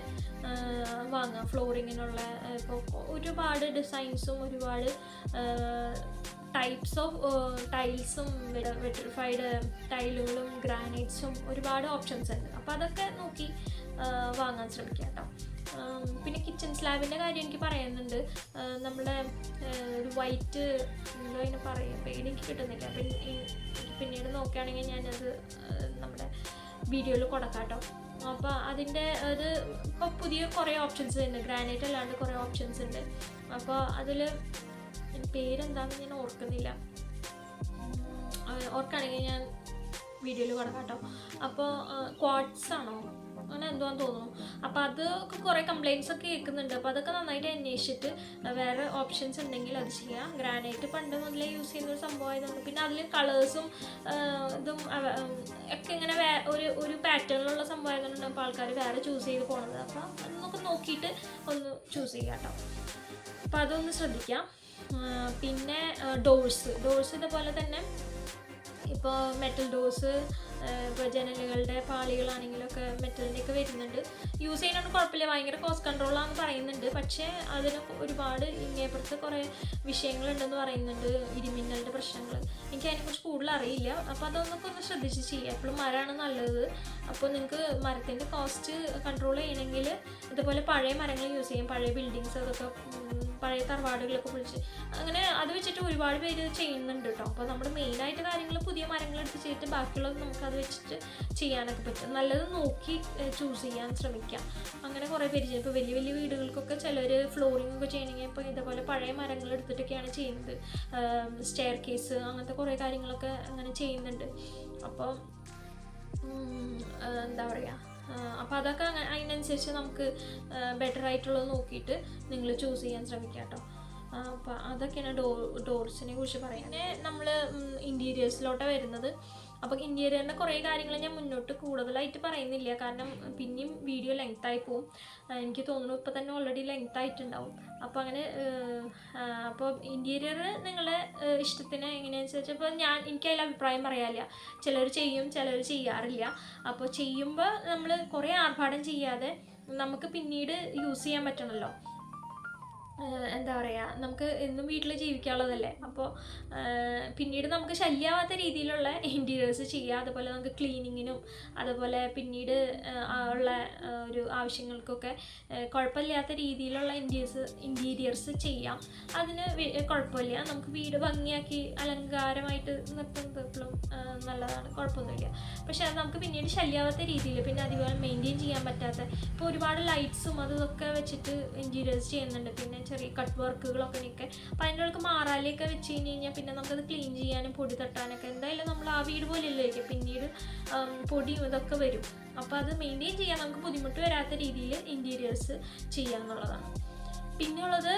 വാങ്ങാം. ഫ്ലോറിങ്ങിനുള്ള ഇപ്പോൾ ഒരുപാട് ഡിസൈൻസും ഒരുപാട് ടൈപ്സ് ഓഫ് ടൈൽസും വെട്രിഫൈഡ് ടൈലുകളും ഗ്രാനൈറ്റ്സും ഒരുപാട് ഓപ്ഷൻസ് ഉണ്ട്. അപ്പോൾ അതൊക്കെ നോക്കി വാങ്ങാൻ ശ്രമിക്കാം കേട്ടോ. പിന്നെ കിച്ചൺ സ്ലാബിൻ്റെ കാര്യം എനിക്ക് പറയുന്നുണ്ട്. നമ്മുടെ ഒരു വൈറ്റ് എന്തോ അതിന് പറയും, പേര് എനിക്ക് കിട്ടുന്നില്ല. പിന്നീട് നോക്കുകയാണെങ്കിൽ ഞാനത് നമ്മുടെ വീഡിയോയിൽ കൊടുക്കാം കേട്ടോ. അപ്പോൾ അതിൻ്റെ അത് ഇപ്പോൾ പുതിയ കുറേ ഓപ്ഷൻസ് ഉണ്ട്, ഗ്രാനൈറ്റ് അല്ലാണ്ട് കുറേ ഓപ്ഷൻസ് ഉണ്ട്. അപ്പോൾ അതിൽ പേരെന്താണെന്ന് ഞാൻ ഓർക്കുന്നില്ല, ഓർക്കുകയാണെങ്കിൽ ഞാൻ വീഡിയോയിൽ കൊടുക്കാം കേട്ടോ. അപ്പോൾ ക്വാർട്സ് ആണോ അങ്ങനെ എന്തുവാന്ന് തോന്നുന്നു. അപ്പോൾ അതൊക്കെ കുറേ കംപ്ലയിൻറ്റ്സ് ഒക്കെ കേൾക്കുന്നുണ്ട്. അപ്പോൾ അതൊക്കെ നന്നായിട്ട് അന്വേഷിച്ചിട്ട് വേറെ ഓപ്ഷൻസ് ഉണ്ടെങ്കിൽ അത് ചെയ്യാം. ഗ്രാനൈറ്റ് പണ്ട് മുതലേ യൂസ് ചെയ്യുന്നൊരു സംഭവമായതുകൊണ്ട് പിന്നെ അതിൽ കളേഴ്സും ഇതും ഒക്കെ ഇങ്ങനെ ഒരു പാറ്റേണിലുള്ള സംഭവമായതുകൊണ്ട് അപ്പോൾ ആൾക്കാർ വേറെ ചൂസ് ചെയ്ത് പോകുന്നത്. അപ്പോൾ അതൊക്കെ നോക്കിയിട്ട് ഒന്ന് ചൂസ് ചെയ്യാം കേട്ടോ. അപ്പോൾ അതൊന്ന് ശ്രദ്ധിക്കാം. പിന്നെ ഡോഴ്സ് ഇതുപോലെ തന്നെ ഇപ്പോൾ മെറ്റൽ ഡോഴ്സ്, ഇപ്പോൾ ജനലുകളുടെ പാളികളാണെങ്കിലൊക്കെ മെറ്റലിൻ്റെയൊക്കെ വരുന്നുണ്ട്. യൂസ് ചെയ്യുന്നതുകൊണ്ട് കുഴപ്പമില്ല, ഭയങ്കര കോസ്റ്റ് കൺട്രോളാണെന്ന് പറയുന്നുണ്ട്. പക്ഷേ അതിന് ഒരുപാട് ഇങ്ങേപ്പുറത്ത് കുറേ വിഷയങ്ങളുണ്ടെന്ന് പറയുന്നുണ്ട്, ഇടിമിന്നലിൻ്റെ പ്രശ്നങ്ങൾ. എനിക്ക് അതിനെക്കുറിച്ച് കൂടുതൽ അറിയില്ല. അപ്പോൾ അതൊന്നൊക്കെ ഒന്ന് ശ്രദ്ധിച്ച് ചെയ്യുക. എപ്പോഴും മരമാണ് നല്ലത്. അപ്പോൾ നിങ്ങൾക്ക് മരത്തിൻ്റെ കോസ്റ്റ് കൺട്രോൾ ചെയ്യണമെങ്കിൽ ഇതുപോലെ പഴയ മരങ്ങൾ യൂസ് ചെയ്യും. പഴയ ബിൽഡിങ്സ് അതൊക്കെ പഴയ തറവാടുകളൊക്കെ പൊളിച്ച് അങ്ങനെ അത് വെച്ചിട്ട് ഒരുപാട് പേര് ചെയ്യുന്നുണ്ട് കേട്ടോ. അപ്പോൾ നമ്മുടെ മെയിനായിട്ട് കാര്യങ്ങൾ പുതിയ മരങ്ങളെടുത്ത് ചെയ്തിട്ട് ബാക്കിയുള്ളത് നമുക്കത് വെച്ചിട്ട് ചെയ്യാനൊക്കെ പറ്റും. നല്ലത് നോക്കി ചൂസ് ചെയ്യാൻ ശ്രമിക്കാം. അങ്ങനെ കുറേ പേര് ചെയ്യും. ഇപ്പോൾ വലിയ വലിയ വീടുകൾക്കൊക്കെ ചിലർ ഫ്ലോറിംഗ് ഒക്കെ ചെയ്യണമെങ്കിൽ ഇപ്പോൾ ഇതേപോലെ പഴയ മരങ്ങൾ എടുത്തിട്ടൊക്കെയാണ് ചെയ്യുന്നത്. സ്റ്റെയർ കേസ് അങ്ങനത്തെ കുറേ കാര്യങ്ങളൊക്കെ അങ്ങനെ ചെയ്യുന്നുണ്ട്. അപ്പോൾ എന്താ പറയുക, അപ്പോൾ അതൊക്കെ അതിനനുസരിച്ച് നമുക്ക് ബെറ്റർ ആയിട്ടുള്ളത് നോക്കിയിട്ട് നിങ്ങൾ ചൂസ് ചെയ്യാൻ ശ്രമിക്കാം കേട്ടോ. അപ്പോൾ അതൊക്കെയാണ് ഡോർസിനെ കുറിച്ച് പറയാൻ. പിന്നെ നമ്മൾ ഇൻറ്റീരിയേഴ്സിലോട്ട് വരുന്നത്. അപ്പോൾ ഇൻറ്റീരിയറിൻ്റെ കുറേ കാര്യങ്ങൾ ഞാൻ മുന്നോട്ട് കൂടുതലായിട്ട് പറയുന്നില്ല, കാരണം പിന്നെയും വീഡിയോ ലെങ്ത്തായി പോവും. എനിക്ക് തോന്നുന്നു ഇപ്പോൾ തന്നെ ഓൾറെഡി ലെങ്ത് ആയിട്ടുണ്ടാവും. അപ്പോൾ അങ്ങനെ അപ്പോൾ ഇൻറ്റീരിയർ നിങ്ങളുടെ ഇഷ്ടത്തിന് എങ്ങനെയാണെന്ന് വെച്ചാൽ ഇപ്പോൾ എനിക്ക് അതിൽ അഭിപ്രായം പറയാനില്ല. ചിലർ ചെയ്യും, ചിലർ ചെയ്യാറില്ല. അപ്പോൾ ചെയ്യുമ്പോൾ നമ്മൾ കുറേ ആർഭാടം ചെയ്യാതെ നമുക്ക് പിന്നീട് യൂസ് ചെയ്യാൻ പറ്റണമല്ലോ. എന്താ പറയുക, നമുക്ക് എന്നും വീട്ടിൽ ജീവിക്കാനുള്ളതല്ലേ. അപ്പോൾ പിന്നീട് നമുക്ക് ശല്യമാവാത്ത രീതിയിലുള്ള ഇൻറ്റീരിയേഴ്സ് ചെയ്യുക. അതുപോലെ നമുക്ക് ക്ലീനിങ്ങിനും അതുപോലെ പിന്നീട് ഉള്ള ഒരു ആവശ്യങ്ങൾക്കൊക്കെ കുഴപ്പമില്ലാത്ത രീതിയിലുള്ള ഇൻറ്റീരിയേഴ്സ് ചെയ്യാം. അതിന് കുഴപ്പമില്ല. നമുക്ക് വീട് ഭംഗിയാക്കി അലങ്കാരമായിട്ട് നിർത്തുന്നത് എപ്പോഴും നല്ലതാണ്, കുഴപ്പമൊന്നുമില്ല. പക്ഷേ അത് നമുക്ക് പിന്നീട് ശല്യമാവാത്ത രീതിയിൽ, പിന്നെ അതുപോലെ മെയിൻറ്റെയിൻ ചെയ്യാൻ പറ്റാത്ത, ഇപ്പോൾ ഒരുപാട് ലൈറ്റ്സും അതൊക്കെ വെച്ചിട്ട് ഇൻറ്റീരിയേഴ്സ് ചെയ്യുന്നുണ്ട്. പിന്നെ ചെറിയ കട്ട് വർക്കുകളൊക്കെ നിൽക്കുക. അപ്പോൾ അതിൻ്റെ ഉള്ളിൽ മാറാലിയൊക്കെ വെച്ച് കഴിഞ്ഞാൽ പിന്നെ നമുക്കത് ക്ലീൻ ചെയ്യാനും പൊടി തട്ടാനൊക്കെ എന്തായാലും നമ്മൾ ആ വീട് പോലെ ഇല്ലായിരിക്കും, പിന്നീട് പൊടിയും ഇതൊക്കെ വരും. അപ്പോൾ അത് മെയിൻറ്റെയിൻ ചെയ്യാൻ നമുക്ക് ബുദ്ധിമുട്ട് വരാത്ത രീതിയിൽ ഇൻറ്റീരിയേഴ്സ് ചെയ്യുക എന്നുള്ളതാണ്. പിന്നെയുള്ളത്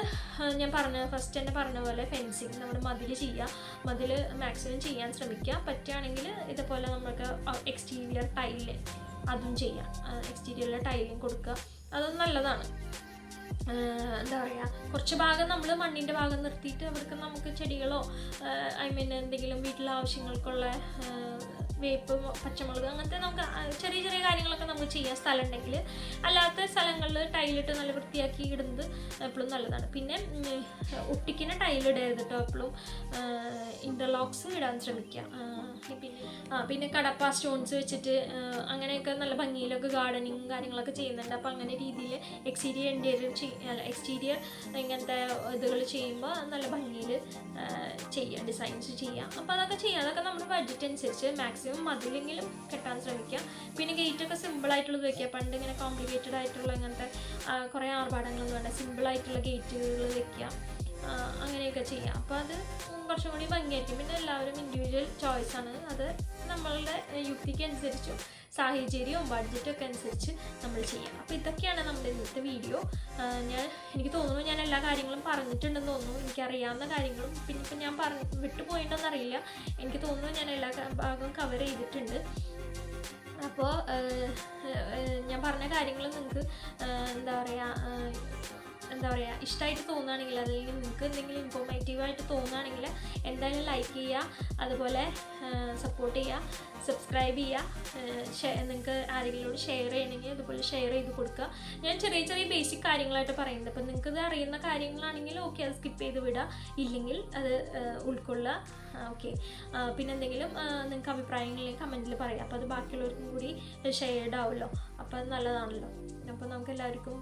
ഞാൻ ഫസ്റ്റ് തന്നെ പറഞ്ഞ പോലെ ഫെൻസിങ്, നമ്മുടെ മതിൽ ചെയ്യുക. മതിൽ മാക്സിമം ചെയ്യാൻ ശ്രമിക്കുക. പറ്റുകയാണെങ്കിൽ ഇതുപോലെ നമുക്ക് എക്സ്റ്റീരിയർ ടൈല് അതും ചെയ്യാം. എക്സ്റ്റീരിയറിലെ ടൈലിങ് കൊടുക്കുക, അതും നല്ലതാണ്. എന്താ പറയുക, കുറച്ച് ഭാഗം നമ്മൾ മണ്ണിൻ്റെ ഭാഗം നിർത്തിയിട്ട് അവർക്ക് നമുക്ക് ചെടികളോ എന്തെങ്കിലും വീട്ടിലെ ആവശ്യങ്ങൾക്കുള്ള വേപ്പ്, പച്ചമുളക്, അങ്ങനത്തെ നമുക്ക് ചെറിയ ചെറിയ കാര്യങ്ങളൊക്കെ നമുക്ക് ചെയ്യാൻ സ്ഥലം ഉണ്ടെങ്കിൽ. അല്ലാത്ത സ്ഥലങ്ങളിൽ ടൈലിട്ട് നല്ല വൃത്തിയാക്കി ഇടുന്നത് എപ്പോഴും നല്ലതാണ്. പിന്നെ ഒട്ടിക്കുന്ന ടൈലിടരുത് കേട്ടോ, എപ്പോഴും ഇൻ്റർലോക്സ് ഇടാൻ ശ്രമിക്കുക. പിന്നെ കടപ്പ സ്റ്റോൺസ് വെച്ചിട്ട് അങ്ങനെയൊക്കെ നല്ല ഭംഗിയിലൊക്കെ ഗാർഡനിങ് കാര്യങ്ങളൊക്കെ ചെയ്യുന്നുണ്ട്. അപ്പോൾ അങ്ങനെ രീതിയിൽ എക്സ്റ്റീരിയർ ഇങ്ങനത്തെ ഇതുകൾ ചെയ്യുമ്പോൾ നല്ല ഭംഗിയിൽ ചെയ്യാം, ഡിസൈൻസ് ചെയ്യാം. അപ്പോൾ അതൊക്കെ ചെയ്യാം. അതൊക്കെ നമ്മുടെ ബഡ്ജറ്റ് അനുസരിച്ച് മാക്സിമം മതിലെങ്കിലും കെട്ടാൻ ശ്രമിക്കുക. പിന്നെ ഗേറ്റൊക്കെ സിമ്പിളായിട്ടുള്ളത് വയ്ക്കുക. പണ്ട് ഇങ്ങനെ കോംപ്ലിക്കേറ്റഡ് ആയിട്ടുള്ള ഇങ്ങനത്തെ കുറേ ആർഭാടങ്ങളൊന്നും വേണ്ട, സിമ്പിളായിട്ടുള്ള ഗേറ്റുകൾ വയ്ക്കുക. അങ്ങനെയൊക്കെ ചെയ്യാം. അപ്പോൾ അത് കുറച്ചും കൂടി ഭംഗിയായിരിക്കും. പിന്നെ എല്ലാവരും ഇൻഡിവിജ്വൽ ചോയ്സാണ്. അത് നമ്മളുടെ യുക്തിക്ക് അനുസരിച്ചും സാഹചര്യവും ബഡ്ജറ്റൊക്കെ അനുസരിച്ച് നമ്മൾ ചെയ്യാം. അപ്പോൾ ഇതൊക്കെയാണ് നമ്മുടെ ഇന്നത്തെ വീഡിയോ. എനിക്ക് തോന്നുന്നു ഞാൻ എല്ലാ കാര്യങ്ങളും പറഞ്ഞിട്ടുണ്ടെന്ന് തോന്നുന്നു. എനിക്കറിയാവുന്ന കാര്യങ്ങളും പിന്നെ ഇപ്പം ഞാൻ വിട്ടുപോയിട്ടുണ്ടെന്നറിയില്ല. എനിക്ക് തോന്നുന്നു ഞാൻ എല്ലാ ഭാഗവും കവർ ചെയ്തിട്ടുണ്ട്. അപ്പോൾ ഞാൻ പറഞ്ഞ കാര്യങ്ങൾ നിങ്ങൾക്ക് എന്താ പറയുക ഇഷ്ടമായിട്ട് തോന്നുകയാണെങ്കിൽ, അല്ലെങ്കിൽ നിങ്ങൾക്ക് എന്തെങ്കിലും ഇൻഫോർമേറ്റീവായിട്ട് തോന്നുകയാണെങ്കിൽ എന്തായാലും ലൈക്ക് ചെയ്യുക, അതുപോലെ സപ്പോർട്ട് ചെയ്യുക, സബ്സ്ക്രൈബ് ചെയ്യുക. നിങ്ങൾക്ക് ആരെങ്കിലോട് ഷെയർ ചെയ്യണമെങ്കിൽ അതുപോലെ ഷെയർ ചെയ്ത് കൊടുക്കുക. ഞാൻ ചെറിയ ചെറിയ ബേസിക് കാര്യങ്ങളായിട്ട് പറയുന്നത്. അപ്പം നിങ്ങൾക്കത് അറിയുന്ന കാര്യങ്ങളാണെങ്കിൽ ഓക്കെ, അത് സ്കിപ്പ് ചെയ്ത് വിടുക. ഇല്ലെങ്കിൽ അത് ഉൾക്കൊള്ളുക. ഓക്കെ. പിന്നെ എന്തെങ്കിലും നിങ്ങൾക്ക് അഭിപ്രായങ്ങളില്ലെങ്കിൽ കമൻറ്റിൽ പറയാം. അപ്പോൾ അത് ബാക്കിയുള്ളവർക്കും കൂടി ഷെയർഡ് ആവുമല്ലോ. അപ്പോൾ അത് നല്ലതാണല്ലോ. അപ്പോൾ നമുക്ക് എല്ലാവർക്കും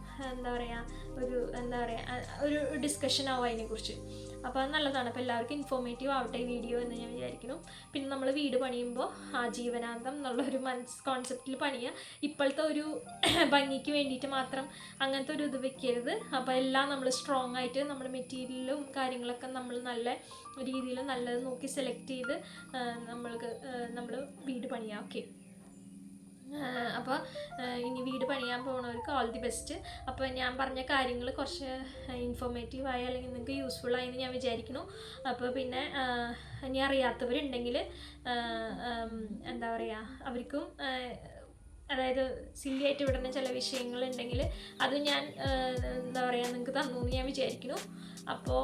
ഒരു ഡിസ്കഷൻ ആവും അതിനെക്കുറിച്ച്. അപ്പോൾ അത് നല്ലതാണ്. അപ്പോൾ എല്ലാവർക്കും ഇൻഫോർമേറ്റീവ് ആവട്ടെ ഈ വീഡിയോ എന്ന് ഞാൻ വിചാരിക്കുന്നു. പിന്നെ നമ്മൾ വീട് പണിയുമ്പോൾ ആജീവനാന്തം എന്നുള്ളൊരു കോൺസെപ്റ്റിൽ പണിയുക. ഇപ്പോഴത്തെ ഒരു ഭംഗിക്ക് വേണ്ടിയിട്ട് മാത്രം അങ്ങനത്തെ ഒരു ഇത് വെക്കരുത്. അപ്പോൾ എല്ലാം നമ്മൾ സ്ട്രോങ് ആയിട്ട് നമ്മുടെ മെറ്റീരിയലും കാര്യങ്ങളൊക്കെ നമ്മൾ നല്ല രീതിയിൽ നല്ലത് നോക്കി സെലക്ട് ചെയ്ത് നമ്മൾ വീട് പണിയാം. ഓക്കെ. അപ്പോൾ ഇനി വീട് പണിയാൻ പോകുന്നവർക്ക് ഓൾ ദി ബെസ്റ്റ്. അപ്പോൾ ഞാൻ പറഞ്ഞ കാര്യങ്ങൾ കുറച്ച് ഇൻഫോർമേറ്റീവായി അല്ലെങ്കിൽ നിങ്ങൾക്ക് യൂസ്ഫുൾ ആയെന്ന് ഞാൻ വിചാരിക്കുന്നു. അപ്പോൾ പിന്നെ ഇനി അറിയാത്തവരുണ്ടെങ്കിൽ എന്താ പറയുക, അവർക്കും അതായത് സില്ലി ആയിട്ട് വിടുന്ന ചില വിഷയങ്ങളുണ്ടെങ്കിൽ അത് ഞാൻ എന്താ പറയുക നിങ്ങൾക്ക് തന്നു എന്ന് ഞാൻ വിചാരിക്കുന്നു. അപ്പോൾ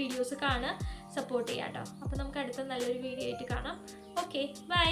വീഡിയോസ് കാണുക, സപ്പോർട്ട് ചെയ്യാം കേട്ടോ. അപ്പോൾ നമുക്ക് അടുത്ത നല്ലൊരു വീഡിയോ ആയിട്ട് കാണാം. Okay, by.